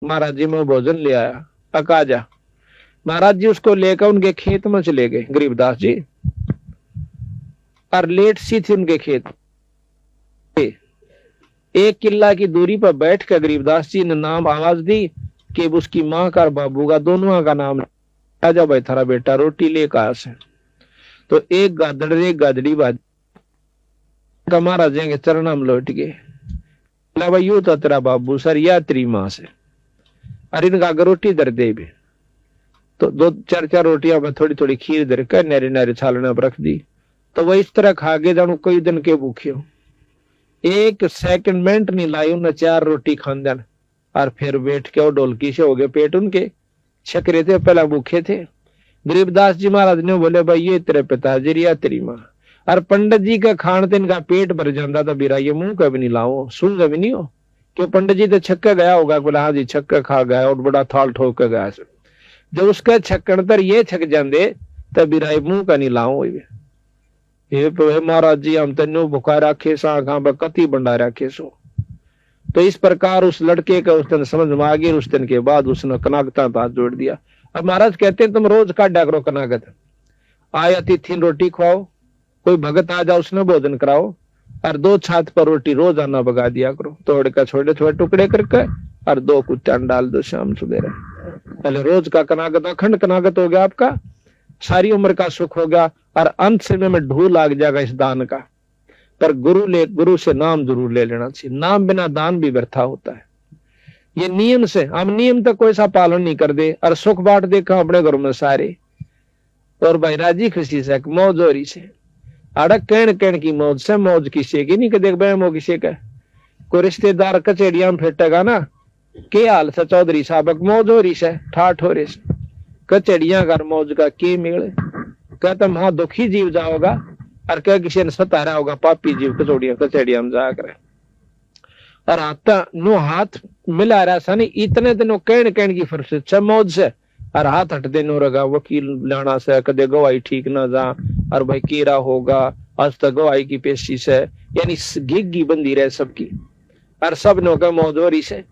महाराज जी मैं भोजन ले आया, अका जा। महाराज जी उसको लेकर उनके खेत में चले गए गरीबदास जी, और लेट सी थी उनके खेत। एक किला की दूरी पर बैठ कर गरीबदास जी ने नाम आवाज दी कि उसकी माँ का और बाबू का दोनों का नाम, आजा भाई थारा बेटा रोटी ले कहा से। तो एक गादड़ एक गादड़ी बाज महाराज के चरणा में लौट गए। भाई यू तो तेरा बाबू सर या तेरी माँ से, अरे इनका रोटी दर दे भी। तो दो चार चार रोटियां में थोड़ी थोड़ी खीर दर कर नारे नारे छालने पर रख दी। तो वह इस तरह खा के जानू कई दिन के भूखे हो। एक सेकंड मिनट नहीं लाई उन्हें, चार रोटी खान देन और फिर बैठ के और ढोलकी से हो गए पेट उनके, छकरे थे पहला भूखे थे। गरीबदास जी महाराज ने बोले भाई ये तेरे पिताजी या तेरी माँ। और पंडित जी का खान तेन का पेट भर जाता था बीरा, ये मुंह कभी नहीं लाओ सुन कभी नहीं हो। क्यों पंडित जी तो छक्का गया होगा, बोला हाँ जी छक्का खा गया और बड़ा थाल ठोक के गया। जब उसका छक्कन तर ये छक जाते तब बीरा मुंह का नहीं लाओ। ये महाराज जी हम तेन भुखा रखे सा कति बंडा रखे सो। तो इस प्रकार उस लड़के का उस दिन समझ में आ गई। उस दिन के बाद उसने कनागता हाथ जोड़ दिया। अब महाराज कहते हैं तुम रोज काटा करो कनागत, आए अतिथि रोटी खुआओ, कोई भगत आ जाओ उसने भोजन कराओ, और 2 छात पर रोटी रोज आना बगा दिया करो, तोड़ कर छोटे छोटे टुकड़े करके और 2 कुत्ता डाल दो शाम सवेरे। पहले रोज का कनागत अखंड कनागत हो गया, आपका सारी उम्र का सुख हो गया, और अंत समय में ढूल लाग जाएगा इस दान का। पर गुरु से नाम जरूर ले लेना चाहिए, नाम बिना दान भी व्यर्था होता है। ये नियम से हम नियम तक कोई सा पालन नहीं कर दे और सुख बांट देखा अपने घरों में सारे, और भाई राजी खुशी से मौज हो रही से अड़क कहन कहन की मौज से, मौज किसी की नहीं देख बहमो किसी का। कोई रिश्तेदार कचेड़िया में फेटेगा ना, के हाल से चौधरी साहब मौज हो रही से ठाठ हो रही से, कचेड़िया कर मौज का के मेल। कहता हाँ दुखी जीव जाओगा और क्या किसी ने सतारा होगा पापी जीव कचौड़िया कचेड़िया में जाकर। और आता नो हाथ मिला रहा सा नहीं इतने दिनों कहन कहन की फर्क मौज से, और हाथ हट देनो रगा वकील लाना से कदे गवाही ठीक ना जा, और भाई केरा होगा आज तक गवाही की पेशी से, यानी गिग्गी बंदी रहे सबकी, और सब ने का मौज हो रही से।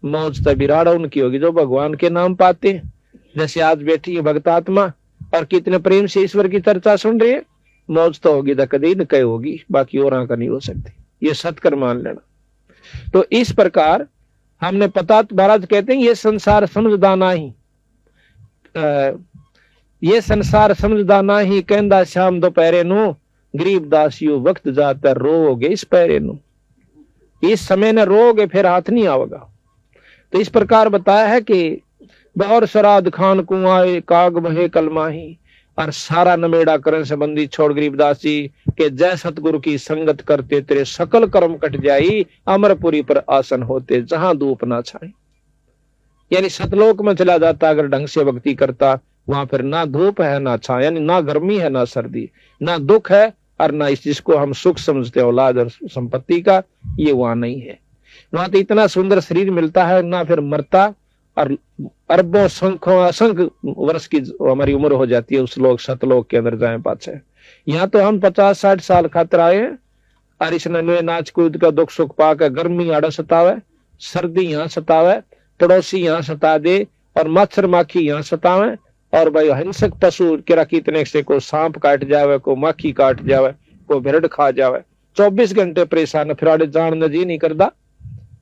मौज तो बिराड़ा उनकी होगी जो भगवान के नाम पाते हैं, जैसे आज बैठी है भक्त आत्मा और कितने प्रेम से ईश्वर की चर्चा सुन रही है। मौज तो होगी तो कभी न कहीं होगी, बाकी और का नहीं हो सकती, ये सत्कर मान लेना। तो इस प्रकार हमने पता, महाराज कहते हैं ये संसार समझदाना ही, ये संसार समझदाना ही कहंदा शाम दोपहरे नु, गरीब दासियों वक्त जाता रोगे इस पैरे नु, इस समय न रोगे फिर हाथ नहीं आवेगा। तो इस प्रकार बताया है कि बहर सराद खान कुआए काग बहे कलमाही, और सारा नमेड़ा करण संबंधी छोड़ गरीबदास जी के जय सतगुरु की संगत करते तेरे सकल कर्म कट जाई, अमरपुरी पर आसन होते जहां धूप ना छाए। यानी सतलोक में चला जाता अगर ढंग से भक्ति करता, वहां फिर ना धूप है ना छाया, यानी ना गर्मी है ना सर्दी, ना दुख है और ना इस जिसको हम सुख समझते औलाद और संपत्ति का, ये वहां नहीं है। वहां तो इतना सुंदर शरीर मिलता है ना फिर मरता, और अरबों संख्यों असंख्य वर्ष की हमारी उम्र हो जाती है उस लोग सतलोक के अंदर जाए पाछे। यहाँ तो हम 50-60 साल खातर आए हैं, और इस नन्हे नाच कूद का दुख सुख पाकर गर्मी आड़ा सतावे, सर्दी यहाँ सतावे, पड़ोसी यहाँ सता दे, और मच्छर माखी यहाँ सतावे, और भाई हिंसक पशु किरा कितने से को सांप काट जावे, को माखी काट जावे, को भेड़ खा जावे, 24 घंटे परेशान, फिर आड़े जान जी नहीं करता।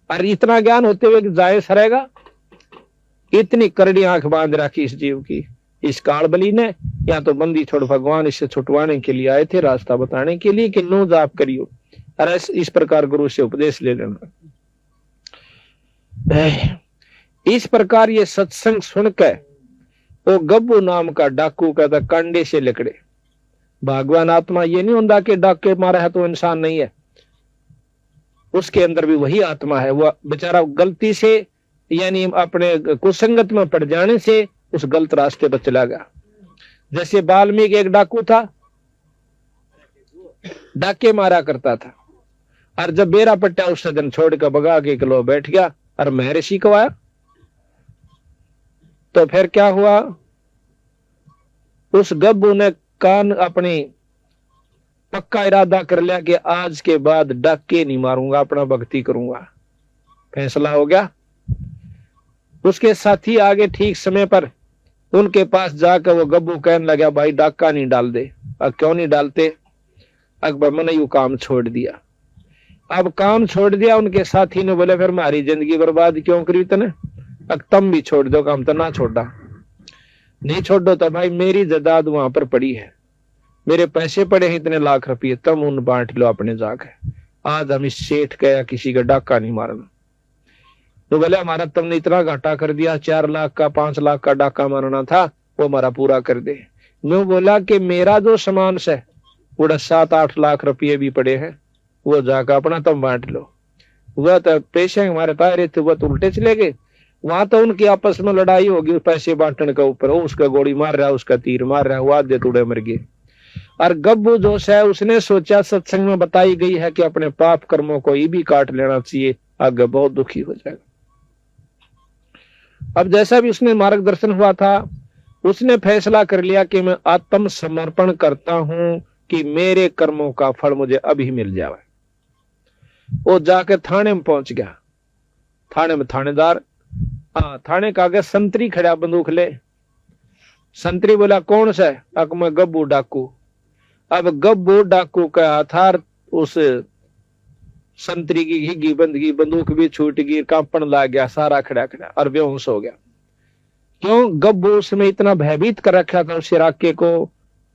और इतना ज्ञान होते हुए जाए सरेगा, इतनी करड़ी आंख बांध रखी इस जीव की इस काल बली ने। या तो बंदी छोड़ भगवान इससे छुटवाने के लिए आए थे, रास्ता बताने के लिए कि नो जाप करियो, और इस प्रकार गुरु से उपदेश ले लेना। इस प्रकार ये सत्संग सुनकर वो गब्बू नाम का डाकू कहता कांडे से लिकड़े। भगवान आत्मा ये नहीं होता कि डाके मारा है तो इंसान नहीं है, उसके अंदर भी वही आत्मा है। वह बेचारा गलती से यानी अपने कुसंगत में पड़ जाने से उस गलत रास्ते पर चला गया। जैसे वाल्मीकि एक डाकू था, डाके मारा करता था, और जब बेरा पट्टा उस सदन छोड़ कर भगा के किलो बैठ गया और महर्षि को आया, तो फिर क्या हुआ, उस गब्बू ने कान अपनी पक्का इरादा कर लिया कि आज के बाद डाके नहीं मारूंगा, अपना भक्ति करूंगा। फैसला हो गया। उसके साथी आगे ठीक समय पर उनके पास जाकर वो गब्बू कहने लगा, भाई डाका नहीं डाल दे। अब क्यों नहीं डालते? अकबर मैंने यू काम छोड़ दिया। अब काम छोड़ दिया। उनके साथी ने बोले, फिर हमारी जिंदगी बर्बाद क्यों करी तने? अब तुम भी छोड़ दो काम। तो ना छोड़ा, नहीं छोड़ो तो भाई मेरी जायदाद वहां पर पड़ी है, मेरे पैसे पड़े हैं इतने लाख रुपये, तुम उन बांट लो अपने जाके। आज हम इस सेठ का या किसी का डाका नहीं मारना। तो बोले, हमारा तुमने इतना घाटा कर दिया, 4 लाख का 5 लाख का डाका मारना था, वो हमारा पूरा कर दे। मैं बोला कि मेरा जो सामान से पूरा 7-8 लाख रुपये भी पड़े हैं, वो जाकर अपना तुम बांट लो। वह तो पैसे हमारे तारे थे, वह तो उल्टे चले गए। वहां तो उनकी आपस में लड़ाई होगी पैसे बांटने के ऊपर। वो उसका गोली मार रहा है, उसका तीर मार रहा है, वो आधे टुकड़े मर गए। और गब्बू जोश है, उसने सोचा सत्संग में बताई गई है कि अपने पाप कर्मों को ये भी काट लेना चाहिए, आगे बहुत दुखी हो जाएगा। अब जैसा भी उसने मार्गदर्शन हुआ था, उसने फैसला कर लिया कि मैं आत्म समर्पण करता हूं कि मेरे कर्मों का फल मुझे अभी मिल जाए। वो जाकर थाने में पहुंच गया। थाने में थानेदार, थाने का आगे संतरी खड़ा, बंदूक ले। संतरी बोला, कौन सा है? अक मैं गब्बू डाकू। अब गब्बू डाकू का हाथ उस संतरी की घिगी बंदगी, बंदूक भी छूट गई, कांपन लग गया, सारा खड़ा खड़ा और बेहोश हो गया। क्यों? गब्बू उसमें इतना भयभीत कर रखा था उस इलाके को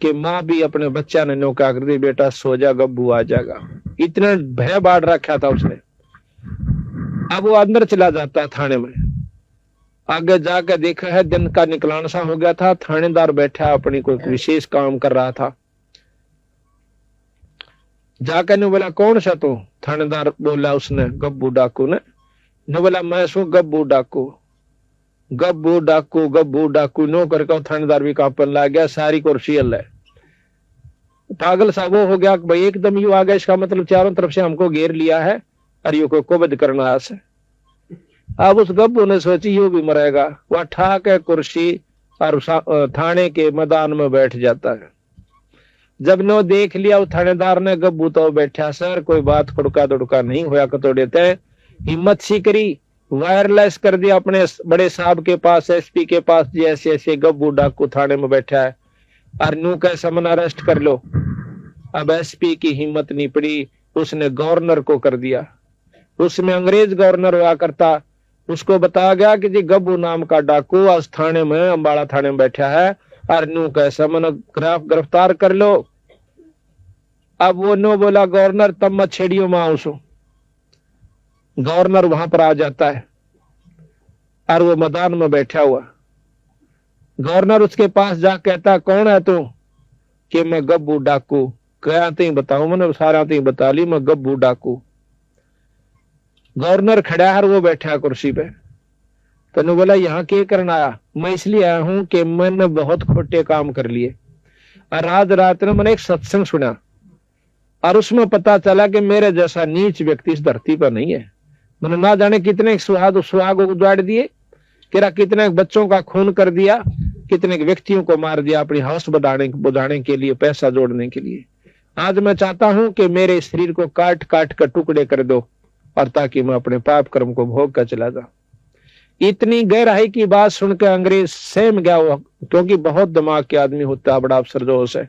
कि माँ भी अपने बच्चा ने नौका कर दी, बेटा सो जा, गब्बू आ जाएगा। इतना भय बांट रखा था उसने। अब वो अंदर चला जाता है थाने में। आगे जाकर देखा है दिन का निकलान सा हो गया था। थानेदार बैठा अपनी कोई विशेष काम कर रहा था। जाकर ने बोला, कौन सा तू? थानेदार बोला उसने, गब्बू डाकू ने बोला, मैं सू गब्बू डाकू। गब्बू डाकू गब्बू डाकू नो करके थानेदार भी कांपन लग गया, सारी कुर्सी हल है। पागल सा वो हो गया कि भाई एकदम यू आ गया, इसका मतलब चारों तरफ से हमको घेर लिया है और यू को कुबद करना है। अब उस गब्बू ने सोची यू भी मरेगा। वह ठाक है कुर्सी और थाने के मैदान में बैठ जाता है। जब नो देख लिया उस थानेदार ने, गब्बू तो बैठा, सर कोई बात खुड़का दुड़का नहीं होया कतो देते। हिम्मत सी करी, वायरलेस कर दिया अपने बड़े साहब के पास, एसपी के पास, जैसे ऐसे गब्बू डाकू थाने में बैठा है और नू कैसा मन अरेस्ट कर लो। अब एसपी की हिम्मत नहीं पड़ी, उसने गवर्नर को कर दिया। उसमें अंग्रेज गवर्नर हुआ करता, उसको बताया गया कि जी गब्बू नाम का डाकू आज थाने में, अंबाला थाने में बैठा है और नू कैसा मन गिरफ्तार कर लो। अब वो नो बोला, गवर्नर तब मत छेड़ियो मां उसो। गवर्नर वहां पर आ जाता है और वो मैदान में बैठा हुआ। गवर्नर उसके पास जा कहता, कौन है तू? कि मैं गब्बू डाकू। क्या तीन बताऊं? मैंने सारा तीन बता ली, मैं गब्बू डाकू। गवर्नर खड़ा है, वो बैठा है कुर्सी पे। तनु बोला, यहाँ क्या करना आया? मैं इसलिए आया हूं कि मैंने बहुत खोटे काम कर लिए और आज रात में मैंने एक सत्संग सुना और उसमें पता चला कि मेरे जैसा नीच व्यक्ति इस धरती पर नहीं है। मैंने ना जाने कितने सुहाग उजाड़ दिए, कितने बच्चों का खून कर दिया, कितने व्यक्तियों को मार दिया अपनी हवस बुझाने के लिए, पैसा जोड़ने के लिए। आज मैं चाहता हूं कि मेरे शरीर को काट काट कर टुकड़े कर दो और ताकि मैं अपने पाप कर्म को भोग कर चला जाऊं। इतनी गहराई की बात सुनकर अंग्रेज सहम गया हुआ, क्योंकि बहुत दिमाग के आदमी होता है, बड़ा अफसर जोश है।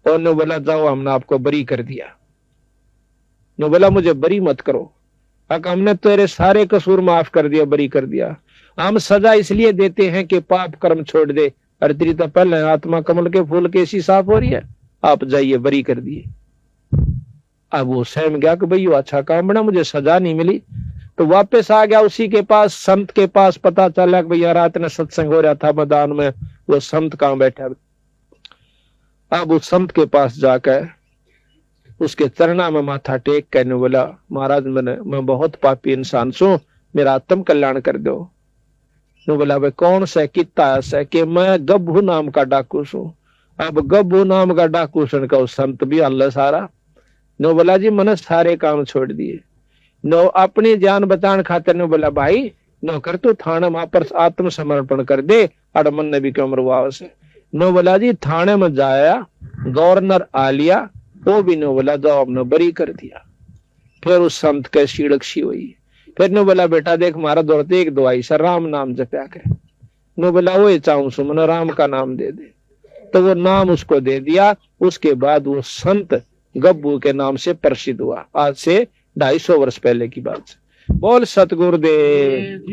और ने बोला, जाओ हमने आपको बरी कर दिया। ने बोला, मुझे बरी मत करो, हमने तेरे सारे कसूर माफ कर दिया, बरी कर दिया। हम सजा इसलिए देते हैं कि पाप कर्म छोड़ दे। अरे तेरी तो पहले आत्मा कमल के फूल कैसी साफ हो रही है, आप जाइए, बरी कर दिए। अब वो सहम गया कि भाई अच्छा काम बना, मुझे सजा नहीं मिली। तो वापस आ गया उसी के पास, संत के पास। पता चला कि भैया रात में सत्संग हो रहा था मैदान में, वो संत कहां बैठा। अब उस संत के पास जाकर उसके चरणा में माथा टेक कहने बोला, महाराज मैं बहुत पापी इंसान सू, मेरा आत्म कल्याण कर दो। बोला, भाई कौन सा कितना ऐसा? कि मैं गब्बू नाम का डाकू सू। अब गब्बू नाम का डाकू सुन का उस संत भी अल्लाह सारा। नो बोला, जी मैंने सारे काम छोड़ दिए, नो अपनी जान बचाने खातिर। नो बोला, भाई नो कर तू थाने वहां पर आत्मसमर्पण कर दे, अड़ मन ने भी क्यों मरवा से। नो बोला, जी थाने में जाया, गवर्नर आ लिया, वो भी नो बोला, जाओ हमने बरी कर दिया। फिर उस संत के सीड़क सी हुई फिर नु बोला बेटा देख मारा दौड़ते एक दवाई सर राम नाम जपया करे। नु बोला वो चाहूं सुमन राम का नाम दे दे। तो वो नाम उसको दे दिया। उसके बाद वो संत गब्बू के नाम से प्रसिद्ध हुआ। आज से 250 वर्ष पहले की बात है। बोल सतगुरुदेव।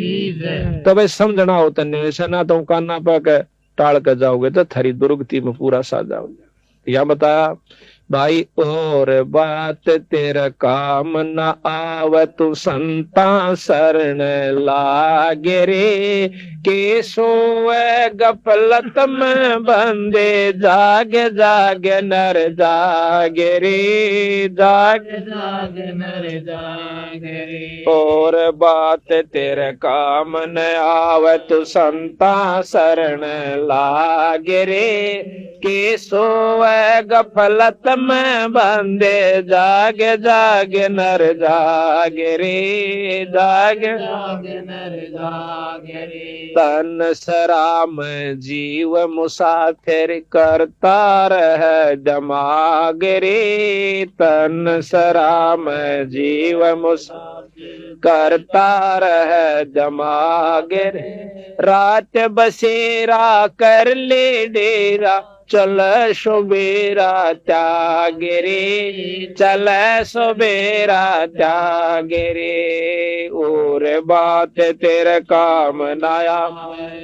तो भाई समझना हो तन्ने से ना तो काना पर टाल कर जाओगे तो थारी दुर्गति में पूरा सा जाओगे। या बताया भाई और बात तेरा काम न आव तू संता शरण लागे रे। के सोए गफलत में बंदे जागे जागे नर जागे रे। जागे जागे नर जागे रे। और बात तेरे काम न आव तू संता शरण लागे रे। के सोए गफलत में बंदे जागे जागे नर जागे रे। जागे जागे नर जागे रे। तन सराम जीव मुसाफिर करता रह जमाग रे। तन सराम जीव मुसाफिर करता रह जमाग रे। रात बसेरा कर ले डेरा चल सुबेरा त्यागे रे। चल सुबेरा त्यागे रे। और बात तेरे काम नाया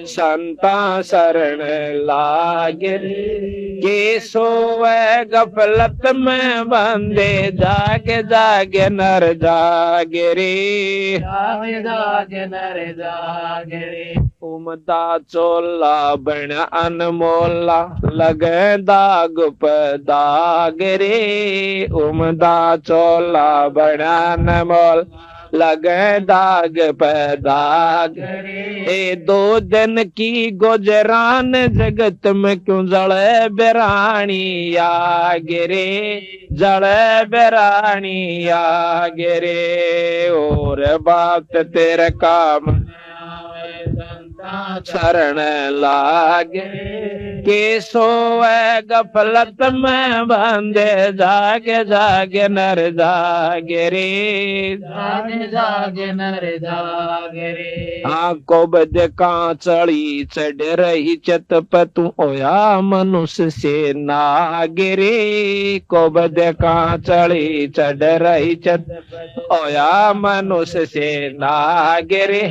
संता शरण लागे रे। के सोए गफलत में बंदे जागे जागे नर जागे रे। जागे जागे नर जागे रे। उमदा चोला बन अनमोला लगे दाग पे दाग रे। उमदा चोला बन अनमोल लगे दाग पे दाग रे। ए 2 दिन की गुजरान जगत में क्यों जड़े बेरानी आगे रे। जड़े बेरानी आगे रे। और बात तेरे काम शरण लागे। के सोए गफलत में बंदे जागे जागे नर जागे रे। जागे जागे नर जागे रे। आंखों बद कांचड़ी चढ़ रही चत पर तू ओया मनुष्य से नागे रे। को बद कांचड़ी चढ़ रही चत ओया मनुष्य से नागे रे।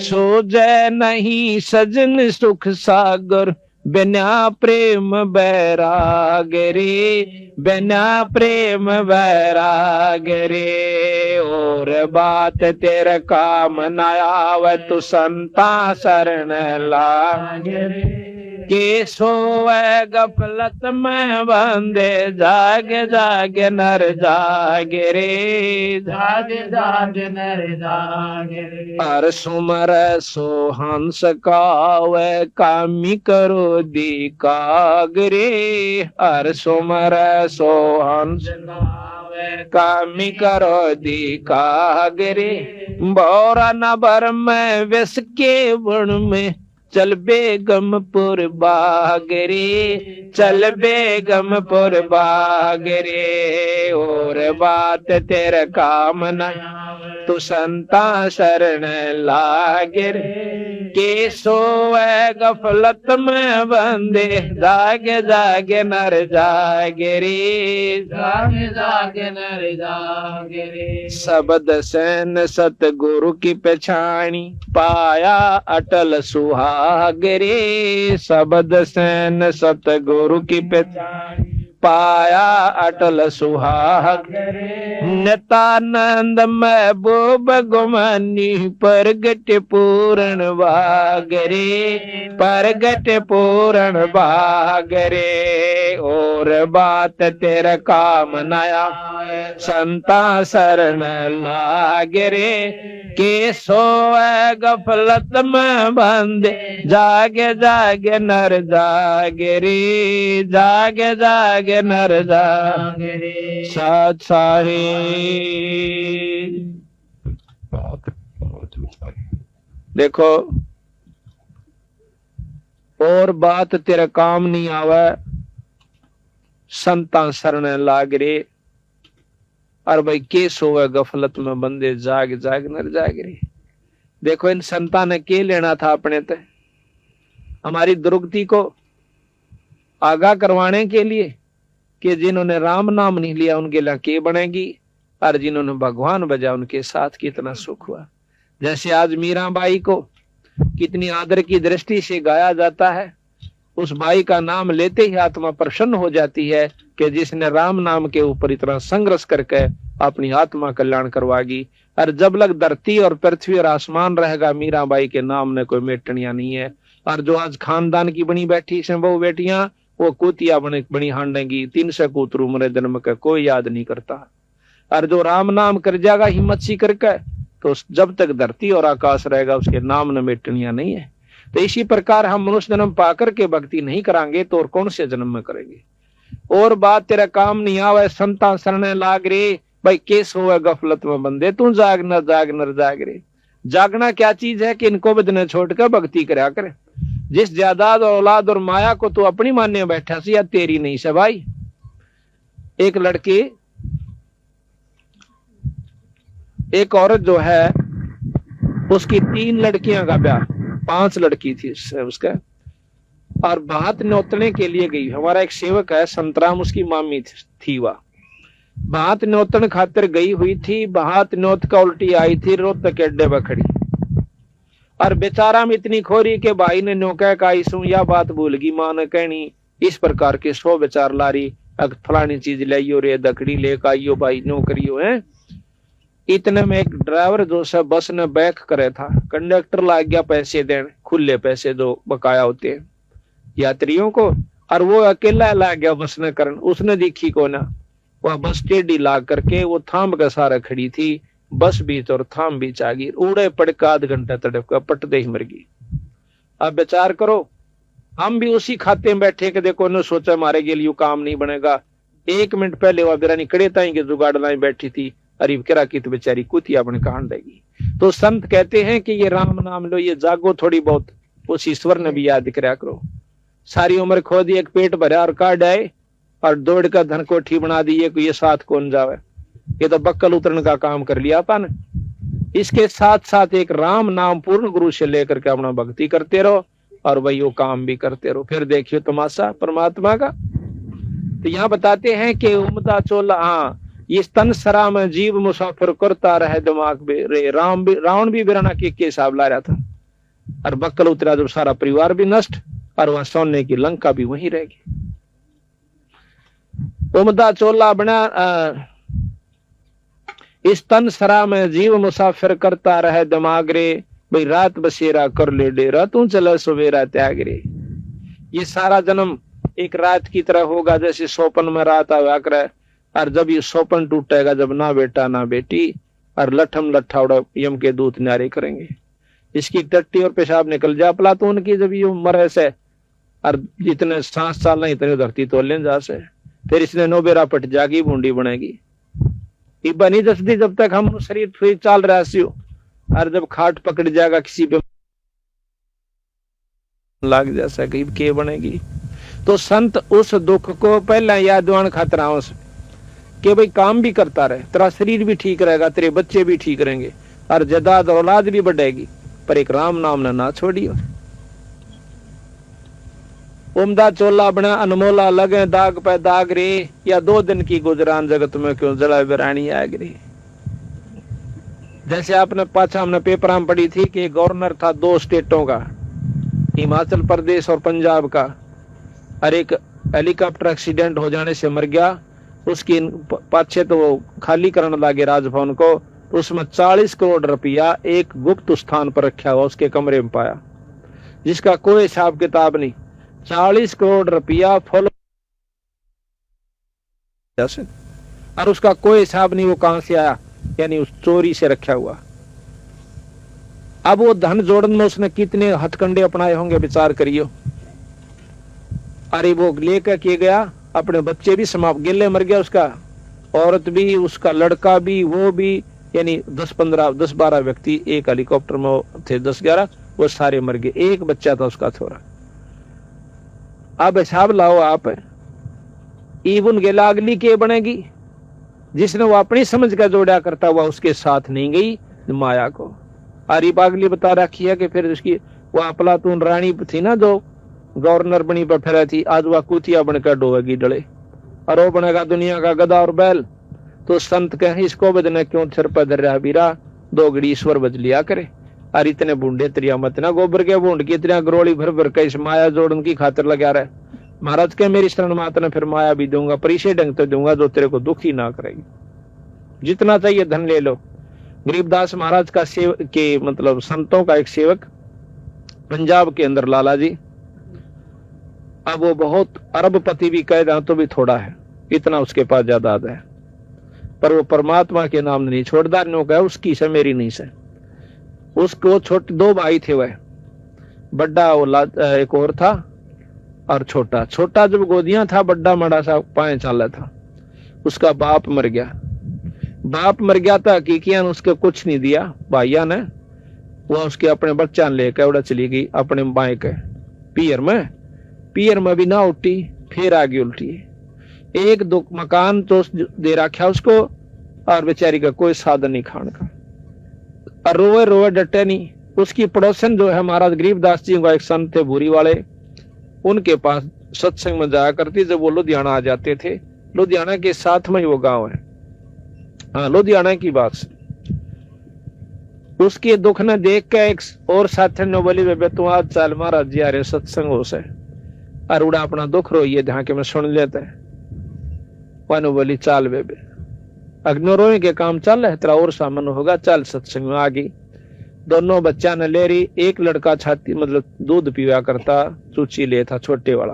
सूझे नहीं सजन सुख सागर बिना प्रेम बैराग रे। बिना प्रेम बैराग रे। और बात तेरे काम न आवे तू संता शरण लागे रे। के सोए गफलत में बंदे जागे जागे नर जागे रे। जागे जागे नर जागे रे। हर सुमर सो हंस कावे कामी करो दी कागरे। हर सुमर सो हंस कामी करो दी कागरे। बोरा नबर में विष के बुण में चल बेगमपुर बागरे। चल बेगमपुर बागरे। और बात तेरे काम न तू संता शरण लागे रे। के सोए गफलत में बंदे जागे जागे नर जागे रे। जागे जागे नर जागे रे। शब्द सैन सतगुरु की पहचानी पाया अटल सुहाग रे। शब्द सैन सतगुरु की पहचानी पाया अटल सुहाग। नितानंद महबूब गुमानी परगट पूर्ण बागरे। परगट पूर्ण बागरे। और बात तेरा काम नया संता शरण लागरे। के सोए गफलत में बंदे जागे जागे नर जागे रे। जागे जागे नर जागे रे। सत साहिब। देखो और बात तेरा काम नहीं आवे संता शरण लाग रे। और भाई के सोवे गफलत में बंदे जाग जाग नर जाग रे। देखो इन संतान ने के लेना था अपने ते, हमारी दुर्गति को आगाह करवाने के लिए कि जिन्होंने राम नाम नहीं लिया उनके लिए के बनेगी, और जिन्होंने भगवान बजा उनके साथ कितना सुख हुआ। जैसे आज मीराबाई को कितनी आदर की दृष्टि से गाया जाता है, उस बाई का नाम लेते ही आत्मा प्रसन्न हो जाती है कि जिसने राम नाम के ऊपर इतना संघर्ष करके अपनी आत्मा कल्याण करवागी। और जब लग धरती और पृथ्वी और आसमान रहेगा, मीराबाई के नाम ने कोई मेटनिया नहीं है। और जो आज खानदान की बनी बैठी से बहु बेटियां, वो कुतिया बनी हांडेंगी, 300 कूतर उम्र जन्म का कोई याद नहीं करता। और जो राम नाम कर जाएगा हिम्मत सी करके, तो जब तक धरती और आकाश रहेगा उसके नाम न मेटनिया नहीं है। तो इसी प्रकार हम मनुष्य जन्म पाकर के भक्ति नहीं करांगे तो और कौन से जन्म में करेंगे। और बात तेरा काम नहीं आवे संता शरण लाग रे, भाई केस होवे गफलत में बंदे, तू जाग न जाग नर जाग रे। जागना क्या चीज है कि इनको बदने छोड़कर भक्ति करा करे। जिस जायदाद और औलाद और माया को तू अपनी मान्य बैठा सी या तेरी नहीं से भाई। एक लड़की, एक औरत जो है उसकी 3 लड़कियां का ब्याह, 5 लड़की थी उसका, और भात नोतने के लिए गई। हमारा एक सेवक है संतराम, उसकी मामी थी वह, भात नोतन खातिर गई हुई थी। भात नोत का उल्टी आई थी, रोहतक के अड्डे पर खड़ी, और बेचारा में इतनी खोरी के भाई ने नौका का इसू या बात भूल गई मां ने कहनी। इस प्रकार के 100 बेचार लारी फलानी चीज लाइयो रे, दकड़ी लेकर आइयो भाई नौकरियो है। इतने में एक ड्राइवर जो सब बस ने बैक करे था, कंडक्टर लाग गया पैसे देने, खुले पैसे जो बकाया होते हैं यात्रियों को, और वो अकेला लाग गया बस ने करन। उसने देखी को ना, वह बस टेढ़ी लाग करके वो थाम का सारा खड़ी थी, बस बीच और थाम बीच आ गई। उड़े पड़का आध घंटा तड़प का पटदे ही मर गई। अब विचार करो, हम भी उसी खाते में बैठे के देखो ने सोचा हमारे के लिए काम नहीं बनेगा। 1 मिनट पहले वह बिरानी कड़े ताई के जुगाड़ लाई बैठी थी, अरे करा की तो बेचारी कुतिया अपने कहां देगी। तो संत कहते हैं कि ये राम नाम लो, ये जागो थोड़ी बहुत, उस ईश्वर ने भी याद कराया करो। सारी उम्र खो दी, एक पेट भरा और काट आए और दौड़ का धन कोठी बना दी, ये साथ कौन जावे, ये तो बक्कल उतरने का काम कर लिया अपन। इसके साथ साथ एक राम नाम पूर्ण गुरु से लेकर के अपना भक्ति करते रहो और वही वो काम भी करते रहो, फिर देखियो तमाशा परमात्मा का। तो यहाँ बताते हैं कि उमदा चोला, हाँ, ये तन सरा में जीव मुसाफिर करता रहे दिमाग में रे। रावण भी बिराना के हिसाब ला रहा था, और बक्कल उतरा जब सारा परिवार भी नष्ट, और वहां सोने की लंका भी वहीं रह गई। उमदा चोला बना, इस तन सरा में जीव मुसाफिर करता रहे दिमाग रे, भाई रात बसेरा कर ले डेरा, तू चला सवेरा त्याग रे। ये सारा जन्म एक रात की तरह होगा, जैसे सोपन में रात आया करे, और जब ये सोपन टूटेगा, जब ना बेटा ना बेटी, और लठम लट्ठा उड़ा यम के दूत न्यारे करेंगे। इसकी टट्टी और पेशाब निकल जा प्लातून की, जब ये मरे से, और जितने सांस साल नहीं इतने धरती तो ले जा से, फिर इसने नोबेरा पट जागी बूंदी बनेगी। इब्बा नहीं दसदी जब तक हम शरीर फिर चाल रहा सी, और जब खाट पकड़ जाएगा किसी पे लाग जा सके के बनेगी। तो संत उस दुख को पहला यादवान खतराओं से कि भाई काम भी करता रहे, तेरा शरीर भी ठीक रहेगा, तेरे बच्चे भी ठीक रहेंगे, और जदाद औलाद भी बढ़ेगी, पर एक राम नाम ना छोड़ियो। उमदा चोला बना अनमोला लगे दाग पे दाग रे, या 2 दिन की गुजरान जगत में क्यों जला बिरानी आग रे। जैसे आपने पाछा हमने पेपर में पढ़ी थी कि गवर्नर था 2 स्टेटों का, हिमाचल प्रदेश और पंजाब का, और एक हेलीकॉप्टर एक्सीडेंट हो जाने से मर गया। उसकी पाछे तो वो खाली करने लगे राजभवन को, उसमें 40 करोड़ रुपया एक गुप्त स्थान पर रखा हुआ उसके कमरे में पाया, जिसका कोई हिसाब किताब नहीं। 40 करोड़ रुपया फॉलो, और उसका कोई हिसाब नहीं वो कहां से आया, यानी उस चोरी से रखा हुआ। अब वो धन जोड़न में उसने कितने हथकंडे अपनाए होंगे, विचार करियो। अरे वो लेकर के गया, अपने बच्चे भी समाप्त, गिले मर गया उसका, औरत भी, उसका लड़का भी, वो भी, यानी 10-12 व्यक्ति एक हेलीकॉप्टर में थे, 10-11, वो सारे मर गए, एक बच्चा था उसका थोड़ा। अब हिसाब लाओ आप, ईबुन गेला अगली के बनेगी, जिसने वो अपनी समझ का जोड़ा करता हुआ उसके साथ नहीं गई माया को। आरी पागली बता रखी है कि फिर उसकी वो अफलातून रानी थी ना जो गवर्नर बनी पर फिर थी, आज वह कुतिया बनकर डोएगी डले और वो बनेगा दुनिया का गधा और बैल। तो संत कहे इसको बजने क्यों सिर पर धर रहा बीरा, दो घड़ी ईश्वर बज लिया करे। और इतने बूंदे त्रिया मत ना गोबर के बूंद की इतना गरोली भर भर के इस माया जोड़न की खातिर लगा रहे। महाराज के मेरी शरण मात ने फिर माया भी दूंगा, पर इसे ढंग तो दूंगा जो तेरे को दुखी ना करेगी। जितना चाहिए धन ले लो। गरीबदास महाराज का सेवक के मतलब संतों का एक सेवक पंजाब के अंदर लाला जी, अब वो बहुत अरबपति भी कह रहा तो भी थोड़ा है, इतना उसके पास जायदाद है, पर वो परमात्मा के नाम नहीं छोड़दार नो कहा उसकी से मेरी नहीं से। उसको छोटे दो भाई थे, वह बड्डा वो एक और था और छोटा। छोटा जब गोदियां था, बड्डा मड़ा सा पाए चाला था। उसका बाप मर गया। बाप मर गया था हकीकियां उसके कुछ नहीं दिया भाइया ने। वह उसके अपने बच्चा लेकर उड़ा चली गई अपने बाएं के पियर में भी ना उठी, फिर आगे उल्टी। एक दो मकान तो दे रखा उसको और बेचारी का कोई साधन नहीं खाने का, और रोए रोए डटे नहीं। उसकी पड़ोसन जो है महाराज गरीबदास जी का एक संत थे भूरी वाले, उनके पास सत्संग में जाया करती जब वो लुधियाना आ जाते थे। लुधियाना के साथ में ही वो गांव है, हाँ लुधियाना की बात से। उसके दुख ने देख के एक और साथी ने बोली बेबे तू आज चल महाराज जी आ रहे सत्संग हो से, और उड़ा अपना दुख रोइए जहां के मैं सुन लेते हैं। वानु बोली चाल बेबे अग्नो रोए के काम चल है तेरा और सामन होगा, चल सत्संग में आ गई। दोनों बच्चा ने ले रही। एक लड़का छाती मतलब दूध पीवा करता, चूची ले था छोटे वाला।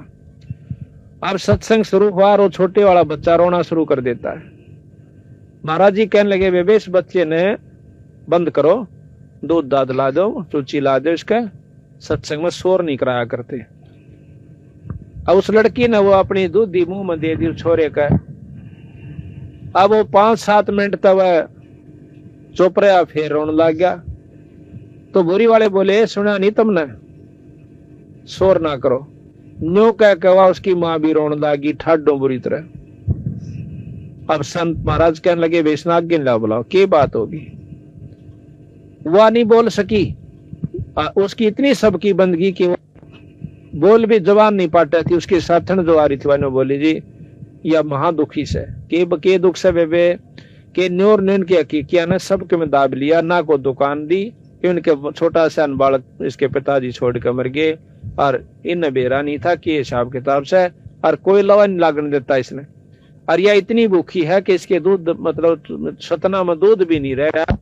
अब सत्संग शुरू हुआ और वो छोटे वाला बच्चा रोना शुरू कर देता है। महाराज जी कहने लगे बेबे इस बच्चे ने बंद करो, दूध दाद ला दो, चूची ला दो, इसका सत्संग में शोर नहीं कराया करते। अब उस लड़की ने वो अपनी दूध मुंह में दे दी छोरे का। अब वो 5-7 मिनट तक चुप रहा, फिर रोने लग गया। तो बुरी वाले बोले सुना नहीं तुमने, शोर ना करो। न्यू कह के उसकी मां भी रोने लगी ठाडो बुरी तरह। अब संत महाराज कहने लगे वैष्णव आगे ला बुलाओ, क्या बात होगी। वह नहीं बोल सकी, उसकी इतनी सबकी बंदगी की बोल भी जवान नहीं पाता थी। उसकी साथन जो आ रही थी वह बोली जी या महादुखी से के दुख से बेबे के न्योर ने इनके हकीकिया ने सबके में दाब लिया, ना को दुकान दी कि उनके छोटा सा बालक इसके पिताजी छोड़ कर मर गए, और इन बेरा नहीं था कि हिसाब किताब से, और कोई लवा नहीं लागने देता इसने। और यह इतनी भूखी है कि इसके दूध मतलब सतना में दूध भी नहीं रह रहा।